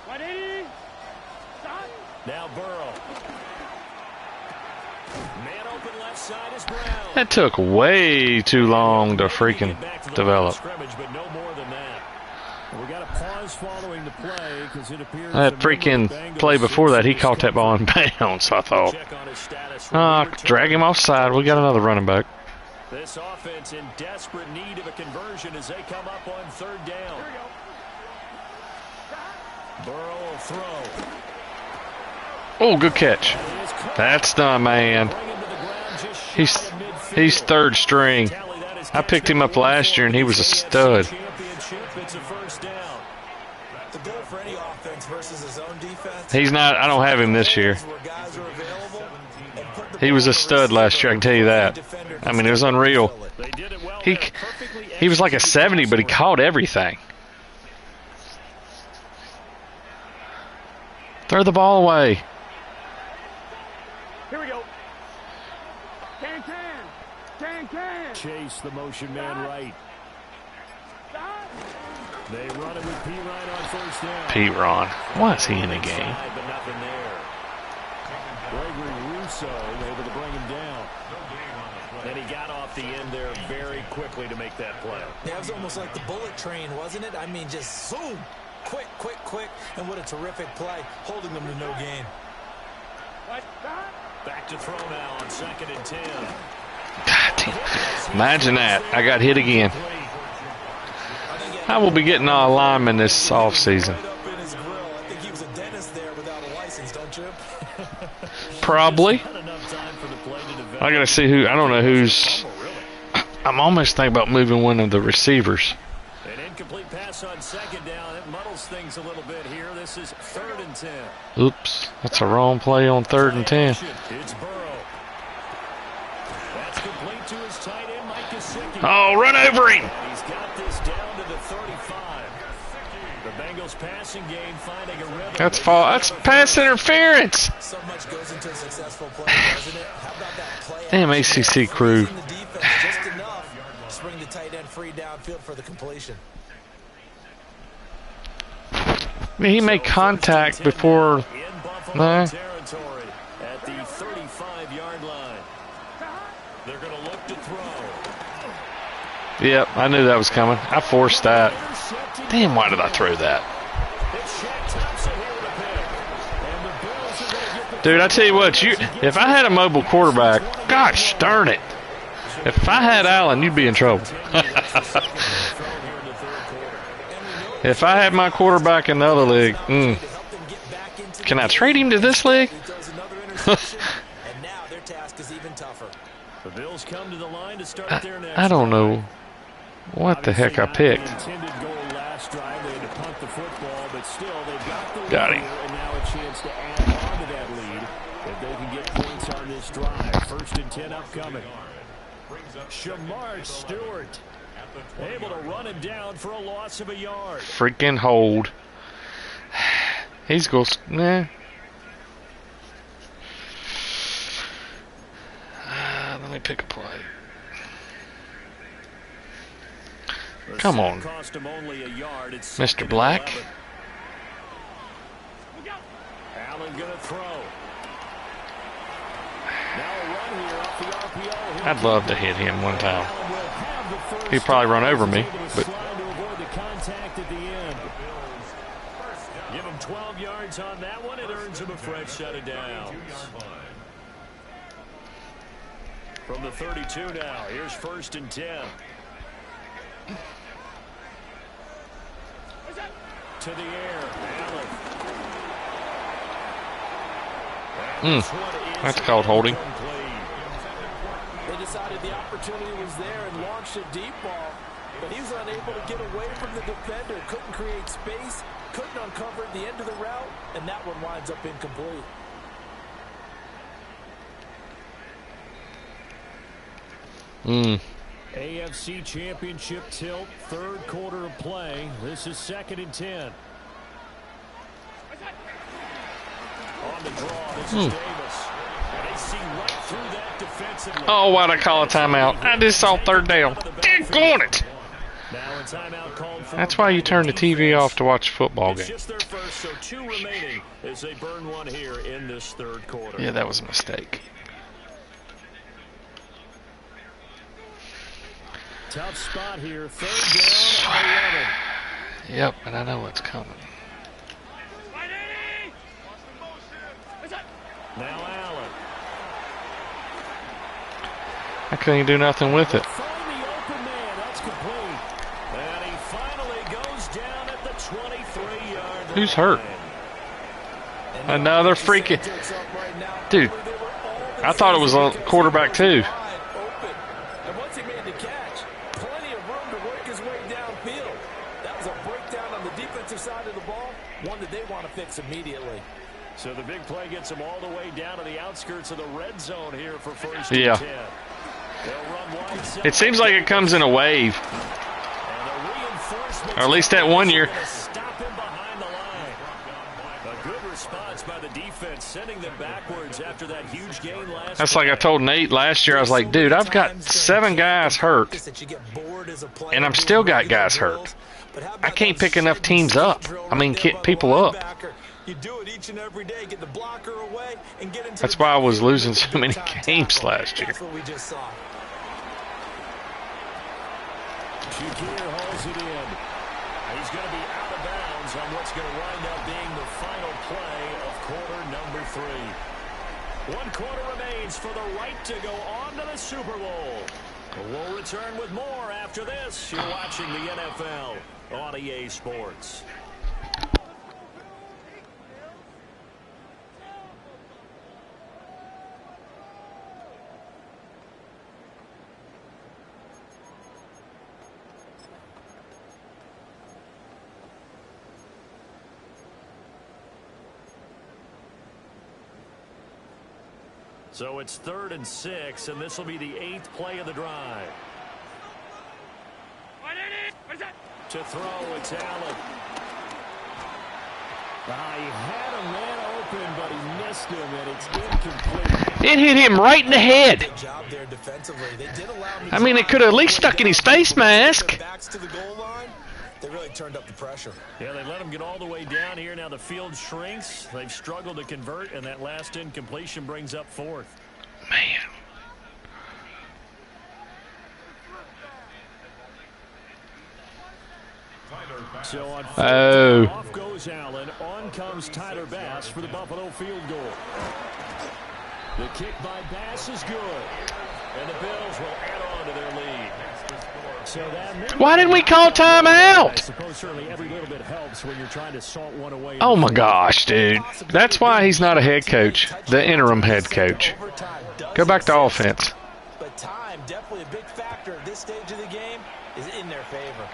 180. Now Burrow. Man open left side is Brown. That took way too long to freaking develop. But no more than that. We got a pause following the play because it appears that freaking play before that, he caught that ball in bounds, I thought. Drag him offside. We got another running back. This offense in desperate need of a conversion as they come up on 3rd down. Burrow will throw. Oh, good catch. That's the man. He's 3rd string. I picked him up last year, and he was a stud. He's not. I don't have him this year. He was a stud last year, I can tell you that. I mean, it was unreal. He was like a 70, but he caught everything. Throw the ball away. Here we go. Can. Chase the motion man right. They run it with P. Ryan on 1st down. P. Ron. Why is he in the game? But nothing there. Gregory Rousseau able to bring him down. And he got off the end there very quickly to make that play. Yeah, it was almost like the bullet train, wasn't it? I mean, just zoom. Quick. And what a terrific play, holding them to no gain. Back to throw now on 2nd and 10. God damn. Imagine that. I got hit again. I will be getting all linemen this offseason. Probably. I got to see who. I don't know who's. I'm almost thinking about moving one of the receivers. An incomplete pass on 2nd down. It muddles things a little bit here. This is 3rd and 10. Oops. That's a wrong play on 3rd and 10. It's Burrow. That's complete to his tight end, Mike Gesicki. Oh, run over him. He's got this down to the 35. The Bengals passing game finding a rhythm. That's pass interference. So much goes into a successful play, doesn't it? How about that play? Damn ACC crew. Just enough to bring the tight end free downfield for the completion. I mean, he made contact before. No. Territory at the 35-yard line. They're going to look to throw. Yep, I knew that was coming. I forced that. Damn, why did I throw that? Dude, I tell you what, if I had a mobile quarterback, gosh darn it. If I had Allen, you'd be in trouble. If I had my quarterback in the other league, can I trade him to this league? And now their task is even tougher. The Bills come to the line to start their next I don't know what the heck I picked. Intended goal last drive. They had to punt the football, but still they've got the Got lead him. here, and now a chance to add on to that lead if they can get points on this drive. 1st and 10 upcoming. Shamar Stewart able to run him down for a loss of a yard. Freaking hold. He's going to... Nah. Let me pick a play. Come on. Cost him only a yard. It's Mr. Black. Allen gonna throw. Now a run here off the RPO. I'd love to hit him one time. He'd probably run over me, but to avoid the contact at the end. Give him 12 yards on that one. It earns him a fresh set of downs. From the 32 now. Here's 1st and 10. To the air. Allen. That's called holding. They decided the opportunity was there and launched a deep ball, but he was unable to get away from the defender. Couldn't create space, couldn't uncover the end of the route, and that one winds up incomplete. AFC Championship tilt, 3rd quarter of play. This is 2nd and 10. On the draw, this is Davis. And they see right through that defensively. oh, why'd I call a timeout? I just saw 3rd down. Daggone it! Now a timeout called for. That's why you turn the TV off to watch a football It's game. just their first, so 2 remaining as they burn one here in this 3rd quarter. Yeah, that was a mistake. Tough spot here, 3rd down and 11. Yep, and I know what's coming. Now Allen. I couldn't do nothing with it. Find the open man. That's complete. And he finally goes down at the 23-yard line. Who's hurt? Another freaking... Dude, I thought it was a quarterback too. And once he made the catch, plenty of room to work his way downfield. That was a breakdown on the defensive side of the ball, one that they want to fix immediately. So the big play gets them all the way down to the outskirts of the red zone here for 1st Yeah. and 10. They'll run wide side. It seems like it comes in a wave. And the reinforcements Or at least that one year. stop him behind the line. A good response by the defense, sending them backwards after that huge gain last. That's like I told Nate last year. I was like, dude, I've got 7 guys hurt, and I'm still got guys hurt. I can't pick enough teams up. I mean, people up. You do it each and every day. Get the blocker away and get into. That's why I was losing so many games last year. That's what we just saw. Shakir hauls it in. He's going to be out of bounds on what's going to wind up being the final play of quarter number 3. 1 quarter remains for the right to go on to the Super Bowl. We'll return with more after this. You're watching the NFL on EA Sports. So it's 3rd and 6, and this will be the 8th play of the drive. To throw, it's Allen. He had a man open, but he missed him, and it's incomplete. It hit him right in the head. Good job there defensively. They did allow him to I mean, it could have at least stuck in his face mask. backs to the goal line. They really turned up the pressure. Yeah, they let him get all the way down here. Now the field shrinks. They've struggled to convert, and that last incompletion brings up 4th. Man. So on off goes Allen. On comes Tyler Bass for the Buffalo field goal. The kick by Bass is good. And the Bills will add on to their lead. Why didn't we call timeout? Oh my gosh, dude. That's why he's not a head coach, the interim head coach. Go back to offense. But time, definitely a big factor at this stage of the game, is in their favor.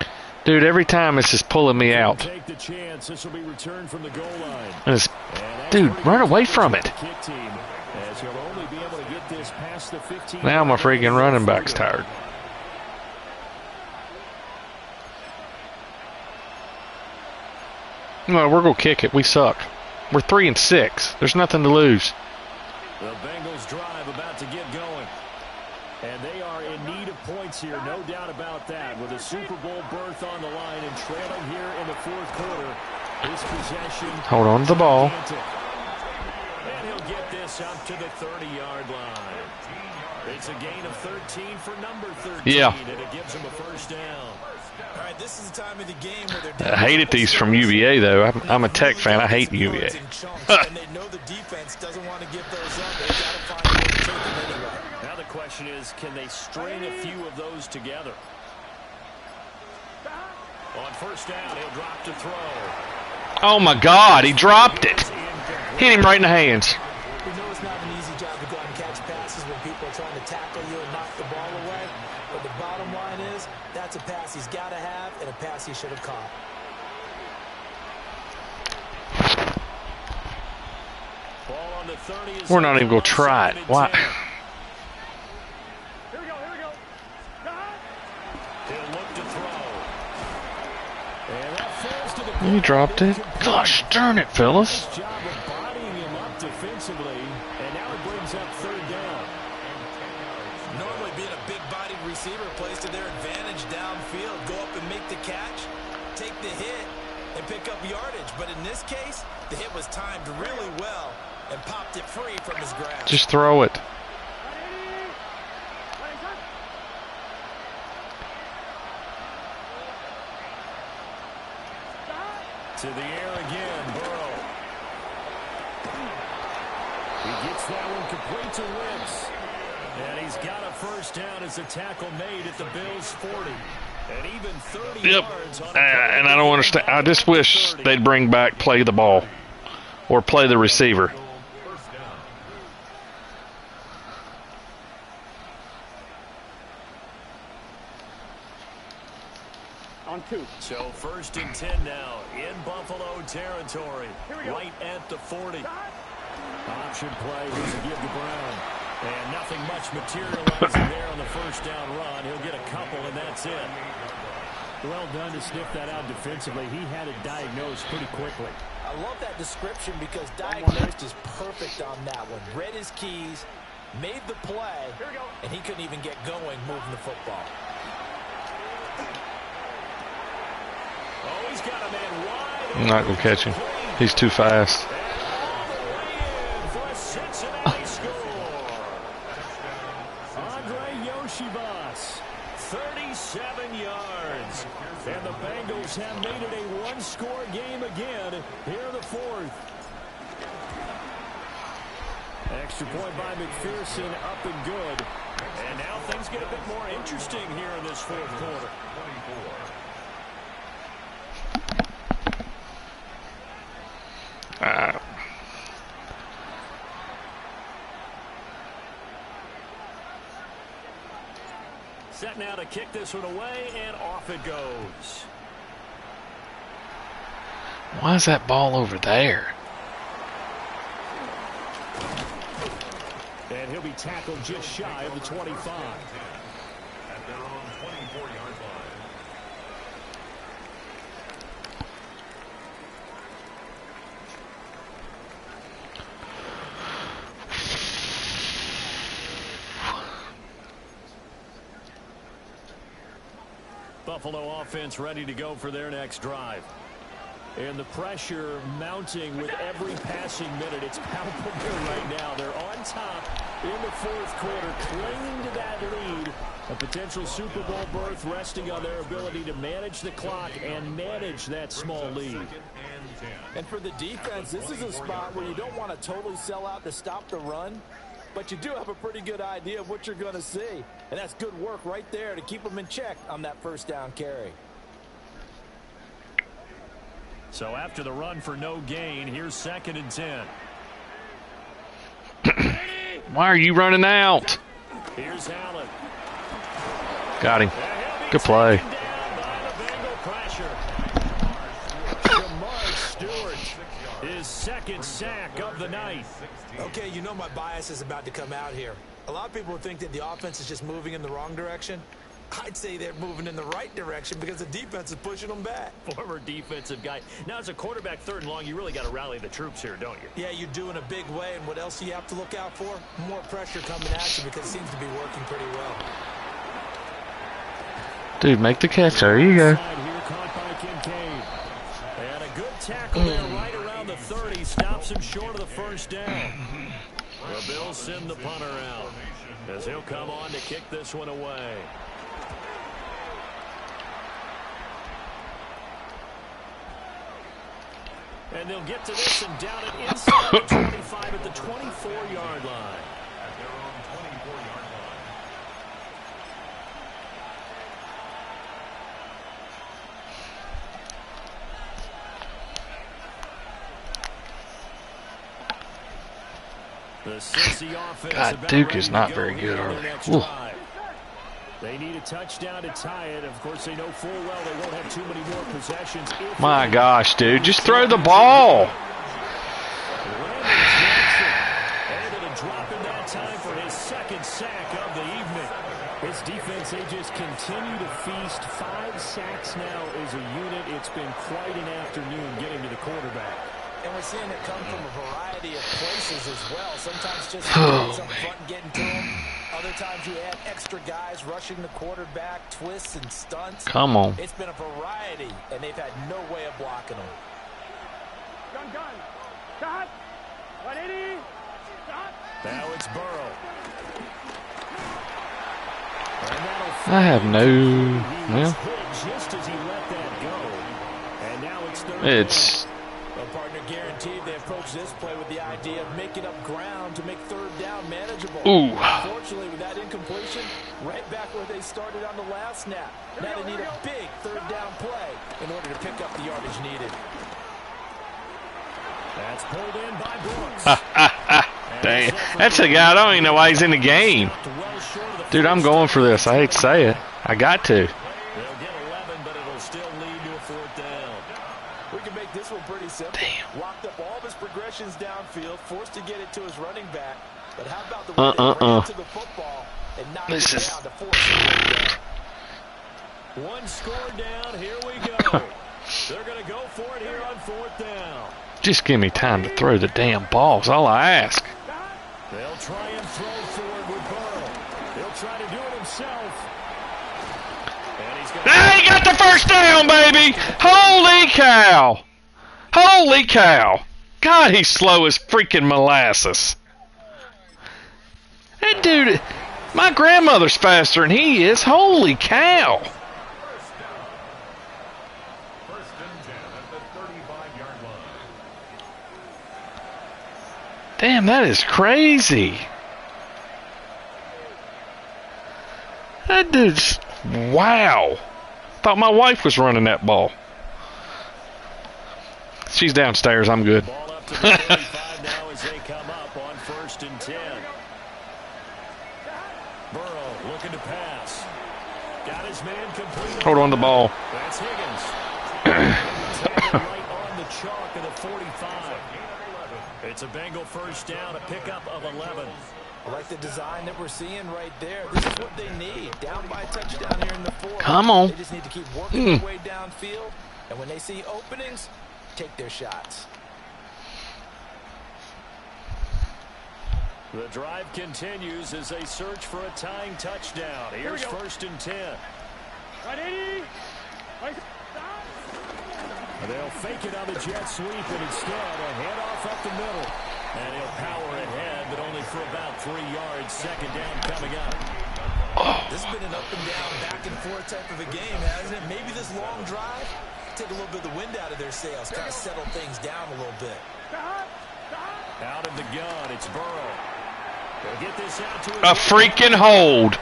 Dude, every time it's just pulling me out. Take the chance. This will be returned from the goal line. Dude, run away from it. Now my freaking running back's tired. No, we're going to kick it. We suck. We're 3-6. There's nothing to lose. The Bengals drive about to get going. And they are in need of points here, no doubt about that. With a Super Bowl berth on the line and trailing here in the fourth quarter. His possession. Hold on to the ball. And he'll get this up to the 30-yard line. It's a gain of 13 for number 13. Yeah. And it gives him a first down. All right, this is the time of the game where they're I hated these from UVA, though. I'm a Tech fan. I hate UVA. And they know the defense doesn't want to give those up. They've got to find a way to take them anyway. Now the question is, can they string a few of those together? On first down, he'll drop to throw. Oh, my God. He dropped it. Hit him right in the hands. We know it's not an easy job to go out and catch passes when people are trying to tackle you and knock the ball away. But the bottom line is, that's a pass he's got to have and a pass he should have caught. Ball on the 30 We're not even going to try it. Why? Here we go. He'll look to throw. And that falls to the You dropped it. Gosh darn it, Phyllis. job of bodying him up defensively. And now it brings up third down. Normally being a big-bodied receiver plays to their advantage downfield. Go up and make the catch, take the hit, and pick up yardage. But in this case, the hit was timed really well and popped it free from his grasp. Just throw it. To the air again, Burrow. He gets that one complete to Wicks. And he's got a first down as a tackle made at the Bills' 40. And even 30 yards on And I don't understand. I just wish they'd bring back play the ball or play the receiver. On 2. So first and 10 now in Buffalo territory. Right at the 40. Option play was a give to Brown. And nothing much materializing there on the first down run. He'll get a couple, and that's it. Well done to sniff that out defensively. He had it diagnosed pretty quickly. I love that description because diagnosed is perfect on that one. Read his keys, made the play, and he couldn't even get going moving the football. Oh, he's got a man wide. I'm not going to catch him. He's too fast. Yoshibas, 37 yards. And the Bengals have made it a one-score game again here in the fourth. Extra point by McPherson, up and good. And now things get a bit more interesting here in this fourth quarter. Set now to kick this one away, and off it goes. Why is that ball over there? And he'll be tackled just shy of the 25. At their own 24-yard line. Buffalo offense ready to go for their next drive. And the pressure mounting with every passing minute. It's palpable right now. They're on top in the fourth quarter, clinging to that lead. A potential Super Bowl berth resting on their ability to manage the clock and manage that small lead. And for the defense, this is a spot where you don't want to totally sell out to stop the run, but you do have a pretty good idea of what you're going to see. And that's good work right there to keep them in check on that first down carry. So after the run for no gain, here's 2nd and 10. Why are you running out? Here's Allen. Got him. Good play. His 2nd sack of the night. Okay, you know my bias is about to come out here. A lot of people think that the offense is just moving in the wrong direction. I'd say they're moving in the right direction because the defense is pushing them back. Former defensive guy. Now, as a quarterback 3rd and long, you really got to rally the troops here, don't you? Yeah, you do in a big way. And what else do you have to look out for? More pressure coming at you because it seems to be working pretty well. Dude, make the catch. There you go. Here caught by Kincaid. And a good tackle there right around the 30. Stops him short of the first down. The Bills send the punter out as he'll come on to kick this one away. And they'll get to this and down it inside the 25 at the 24-yard line. At their own 24-yard line. The Cincy offense God, Duke is not very good, are they? They need a touchdown to tie it. Of course, they know full well they won't have too many more possessions. My gosh, dude, just throw the ball. Able to drop in that time for his 2nd sack of the evening. His defense, they just continue to feast. 5 sacks now as a unit. It's been quite an afternoon getting to the quarterback. And we're seeing it come from a variety of places as well. Sometimes just up front and getting to him. Other times you add extra guys rushing the quarterback, twists and stunts. Come on. It's been a variety, and they've had no way of blocking them. Gun. Shot. 180. Shot. Now it's Burrow. I have no... Well, Just as he let that go. And now it's 3rd it's... Well, partner, guaranteed they approach this play with the idea of making up ground to make 3rd down manageable. Ooh. Unfortunately, with that incompletion, right back where they started on the last snap. Now they need a big 3rd down play in order to pick up the yardage needed. That's pulled in by Brooks. Dang. That's a guy, I don't even know why he's in the game. Dude, I'm going for this. I hate to say it. I got to. They'll get 11, but it'll still lead to a 4th down. We can make this one pretty simple. Damn. Locked up all of his progressions downfield, forced to get it to his running back. But how about the way they ran to the football and knocked it down to force it? One score down. Here we go. They're going to go for it here on 4th down. Just give me time to throw the damn balls. All I ask. They'll try and throw forward with Burrow. He'll try to do it himself. And he's He got the first down, baby! Holy cow! Holy cow! God, he's slow as freaking molasses. That dude, my grandmother's faster than he is. Holy cow! First and 10 at the 35-yard line. Damn, that is crazy. That dude's... Wow. Thought my wife was running that ball. She's downstairs. I'm good. ball up to the 35 now as they come up on 1st and 10. Burrow looking to pass. Got his man complete. Hold on the ball. That's Higgins. Right on the chalk of the 45. It's a Bengal first down, a pickup of 11. I like the design that we're seeing right there. This is what they need. Down by a touchdown here in the 4th. Come on. They just need to keep working their way downfield. And when they see openings, take their shots. The drive continues as they search for a tying touchdown. Here's 1st and 10. 180. They'll fake it on the jet sweep, and instead a handoff up the middle. And he'll power ahead, but only for about 3 yards. 2nd down coming up. This has been an up and down, back and forth type of a game, hasn't it? Maybe this long drive, take a little bit of the wind out of their sails, kind of settle things down a little bit. Out of the gun, it's Burrow. A freaking hold.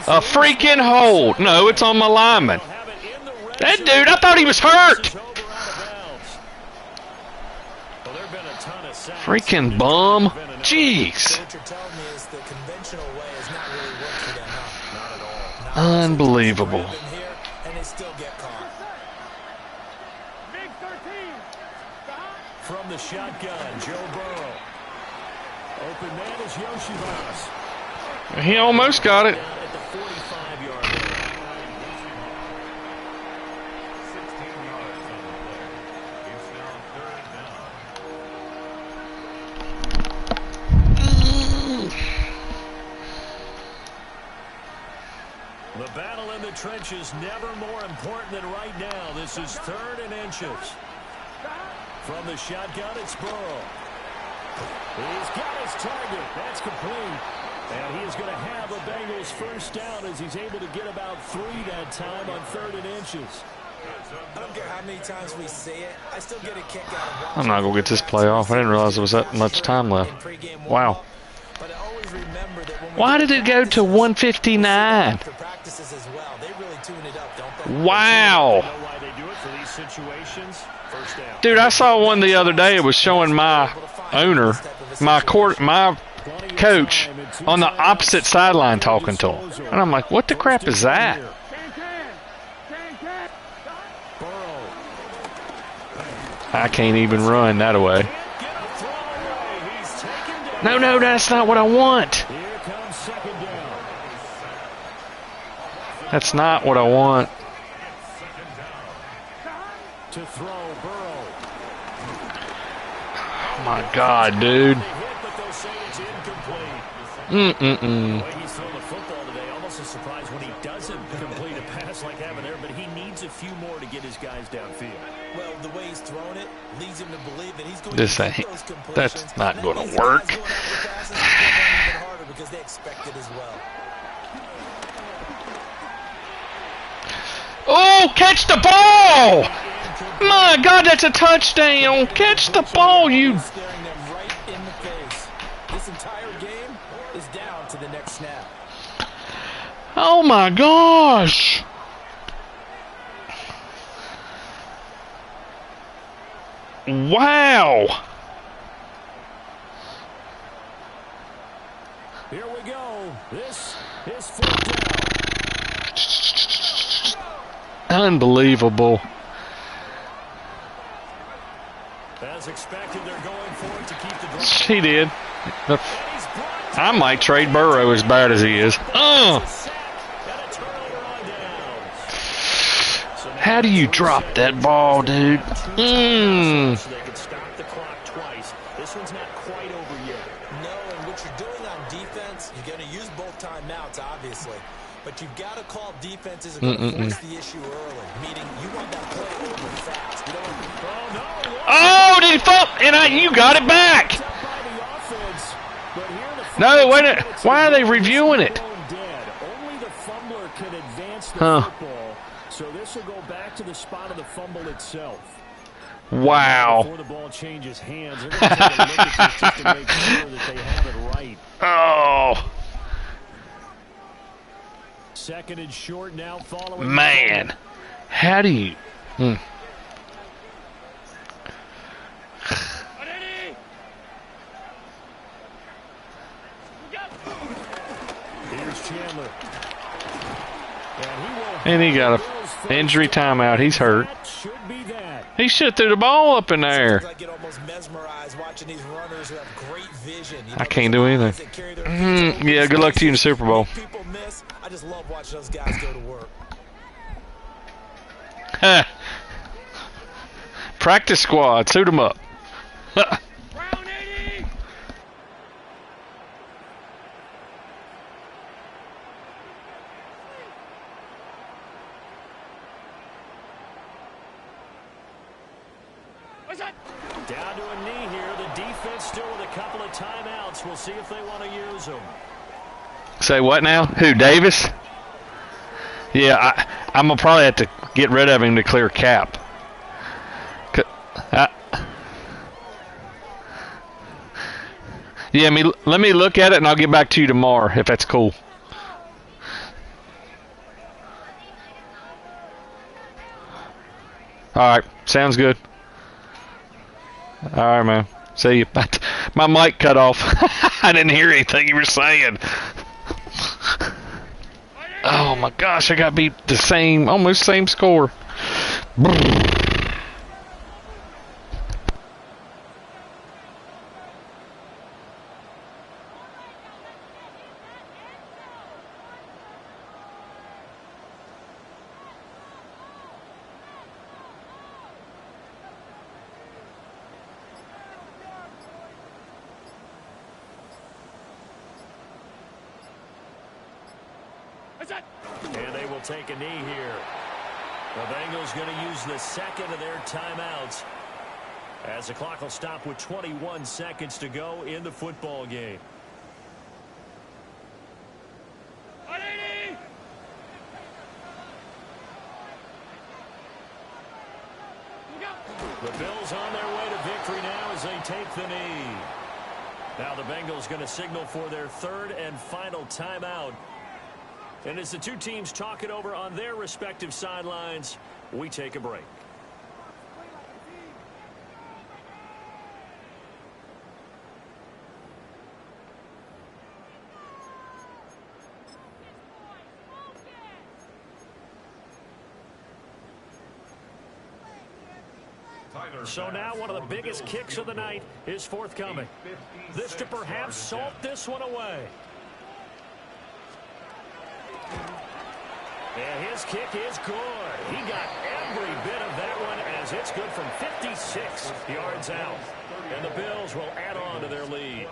A freaking hold. No, it's on my lineman. That dude, I thought he was hurt. Freaking bum. Jeez. Unbelievable. From the shotgun, Joe Burrow. Open man is Yoshibas. He almost got it. At the 45-yard line. 16 yards on the play. It's now 3rd down. The battle in the trenches never more important than right now. This is 3rd and inches. From the shotgun, it's Burrow. He's got his target. That's complete. And he is going to have a Bengals first down as he's able to get about 3 that time on 3rd and inches. I don't care how many times we say it. I still get a kick out of watching. I'm not going to get this play off. I didn't realize there was that much time left. Wow. But I always remember that when we Why did it go to 159? after practices as well, they really tune it up, don't they? Wow. You know why they do it for these situations? First down. Dude, I saw one the other day. It was showing my owner, my coach, on the opposite sideline talking to him. And I'm like, what the crap is that? I can't even run that away. No, that's not what I want. Here comes 2nd down. That's not what I want. To throw, Burrow. Oh, my God, dude. They hit, but they'll say it's incomplete. Mm-mm-mm. The way he's thrown the football today, almost a surprise when he doesn't complete a pass like having there, but he needs a few more to get his guys downfield. Well, the way he's thrown it leads him to believe that he's going This to ain't. get those completions. That's not And that going means to the work. guys going after passes are going even harder because they expect it as well. Oh, catch the ball! My God, that's a touchdown. Catch the ball, you. Staring them right in the face. This entire game is down to the next snap. Oh, my gosh. Wow. Here we go. This is 4th down. Unbelievable. As expected, they're going for it to keep the drive. She did. I might trade Burrow as bad as he is. How do you drop that ball, dude? So they could stop the clock twice. This one's not quite over yet. No, and what you're doing on defense, you're going to use both timeouts, obviously. But you've got to call defenses and force the issue early, meaning you want that play over fast. You don't want Oh, did he fall? And you got it back. No, wait a minute. Why are they reviewing it? Only the fumbler can advance the Huh. football. So this will go back to the spot of the fumble itself. Wow. Before the ball changes hands, they're going to take a look at this just to make sure that they have it right. Oh, 2nd and short now following. man. How do you... Here's Chandler. And he got a injury timeout. He's hurt. That should be that. He should threw the ball up in there. I get almost mesmerized watching these runners who have great vision. You know, I can't do anything. they carry their Yeah, good luck to you in the Super Bowl. people miss. I just love watching those guys go to work. Practice squad. Suit them up. Down to a knee here. The defense still with a couple of timeouts. We'll see if they want to use them. Say what now? Who, Davis? Yeah, I'm going to probably have to get rid of him to clear cap. Yeah, let me look at it, and I'll get back to you tomorrow, if that's cool. All right, sounds good. All right, man. See you. My mic cut off. I didn't hear anything you were saying. Oh my gosh, I got beat almost same score. And they will take a knee here. The Bengals going to use the second of their timeouts as the clock will stop with 21 seconds to go in the football game. The Bills on their way to victory now as they take the knee. Now the Bengals going to signal for their third and final timeout. And as the two teams talk it over on their respective sidelines, we take a break. So now one of the biggest kicks of the night is forthcoming. This to perhaps salt this one away. And his kick is good. He got every bit of that one as it's good from 56 yards out. And the Bills will add on to their lead.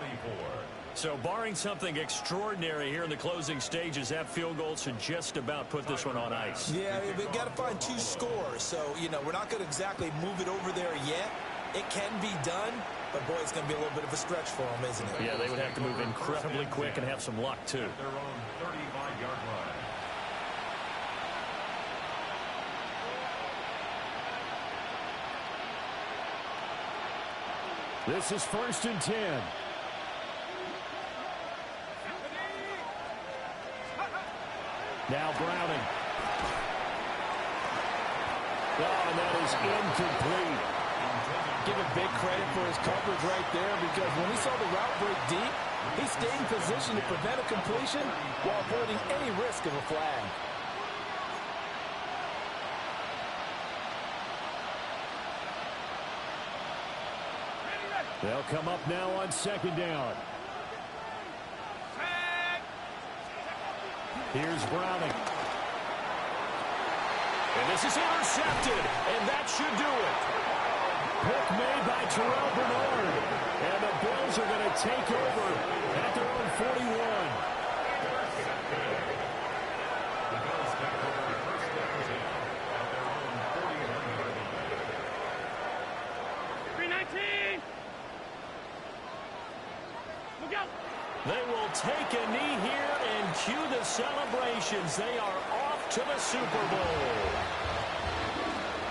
So barring something extraordinary here in the closing stages, that field goal should just about put this one on ice. Yeah, we've got to find 2 scores. So, we're not going to exactly move it over there yet. It can be done, but, boy, it's going to be a little bit of a stretch for them, isn't it? Yeah, they would have to move incredibly quick and have some luck, too. Their own 35-yard line. This is 1st and 10. Now Browning. Oh, and that is incomplete. Give him big credit for his coverage right there, because when he saw the route break deep, he stayed in position to prevent a completion while avoiding any risk of a flag. They'll come up now on 2nd down. Here's Browning. And this is intercepted, and that should do it. Pick made by Terrell Bernard. And the Bills are going to take over at their own 41. The Bills take over first and 10 at their own 41-yard line. 319. Look out. They will take a knee here and cue the celebrations. They are off to the Super Bowl.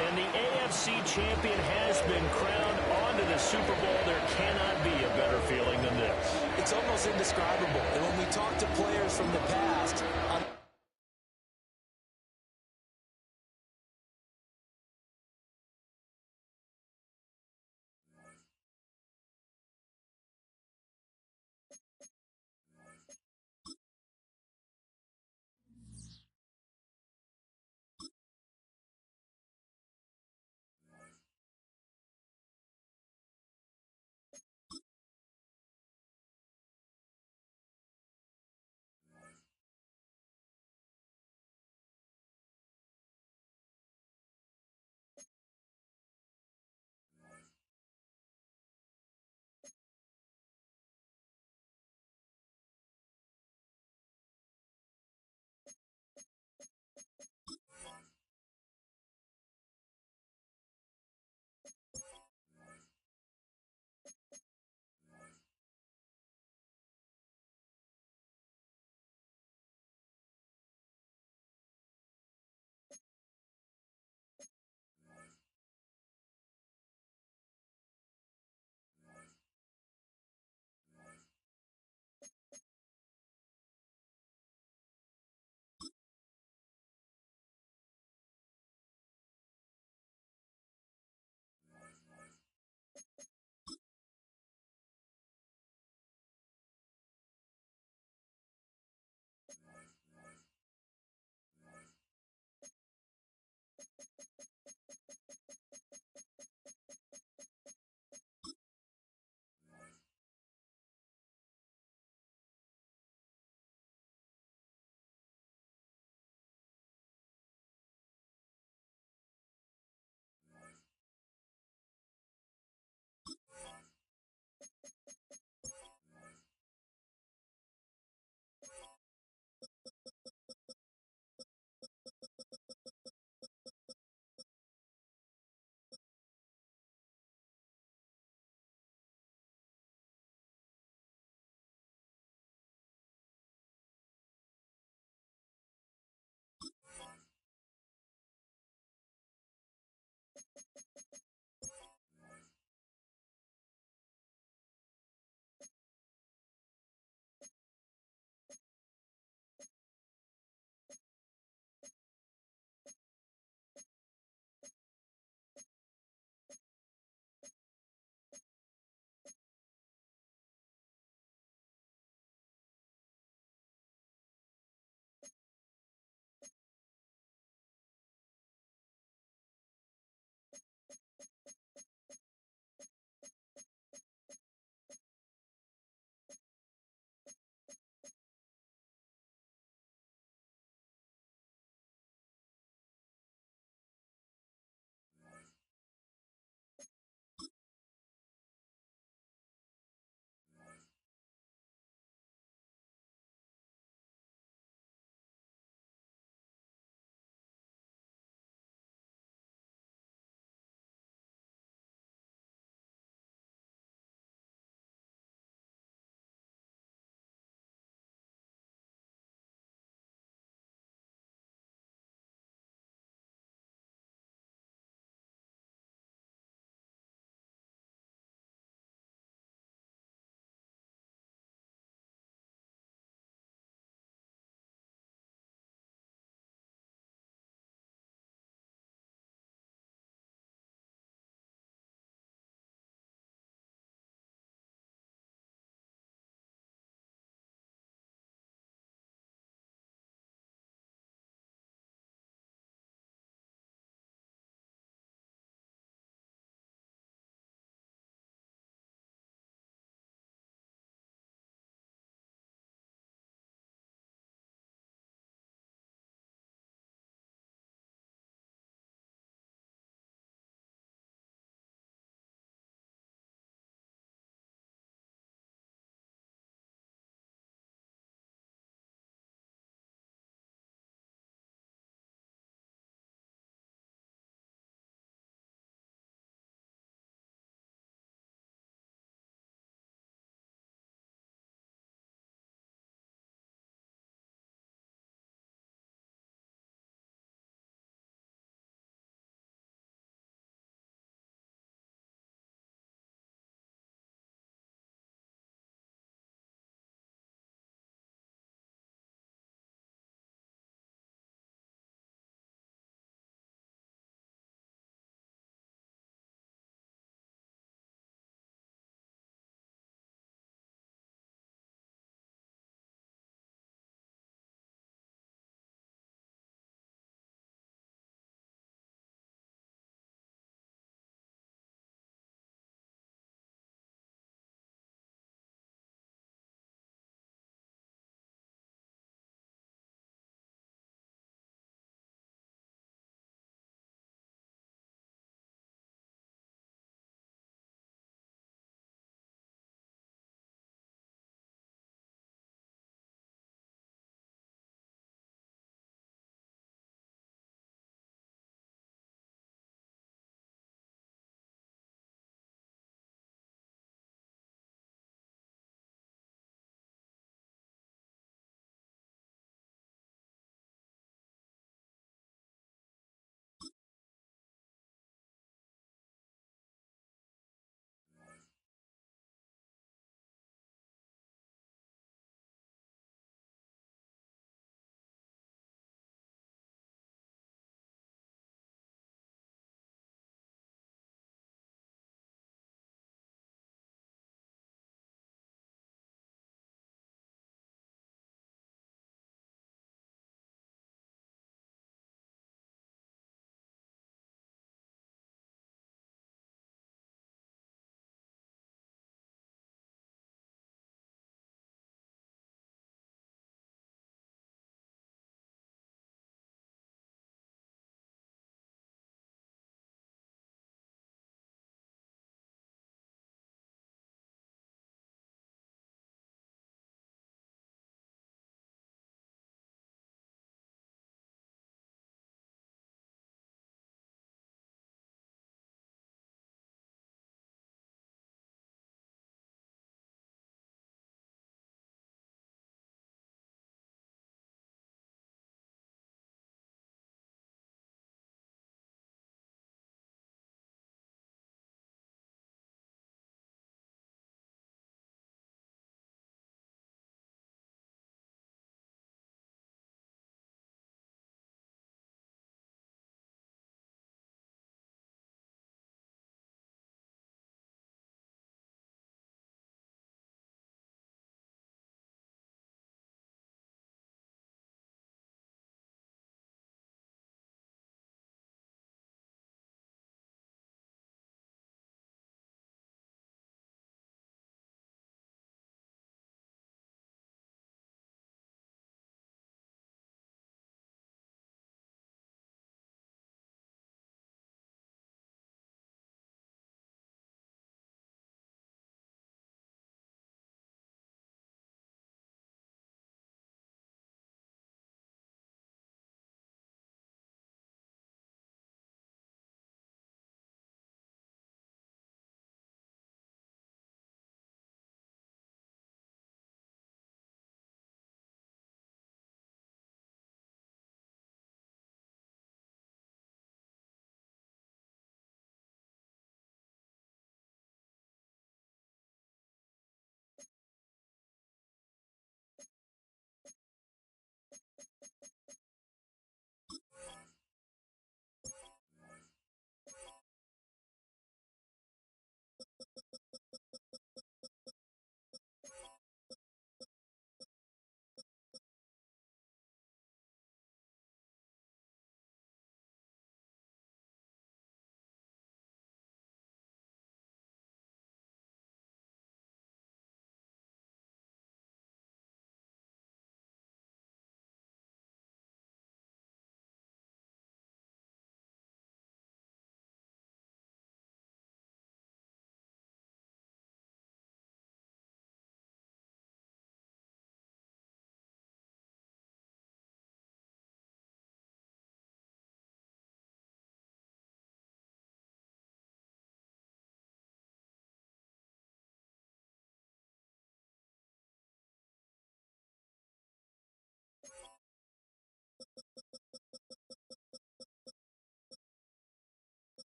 And the AFC champion has been crowned onto the Super Bowl. There cannot be a better feeling than this. It's almost indescribable. And when we talk to players from the past,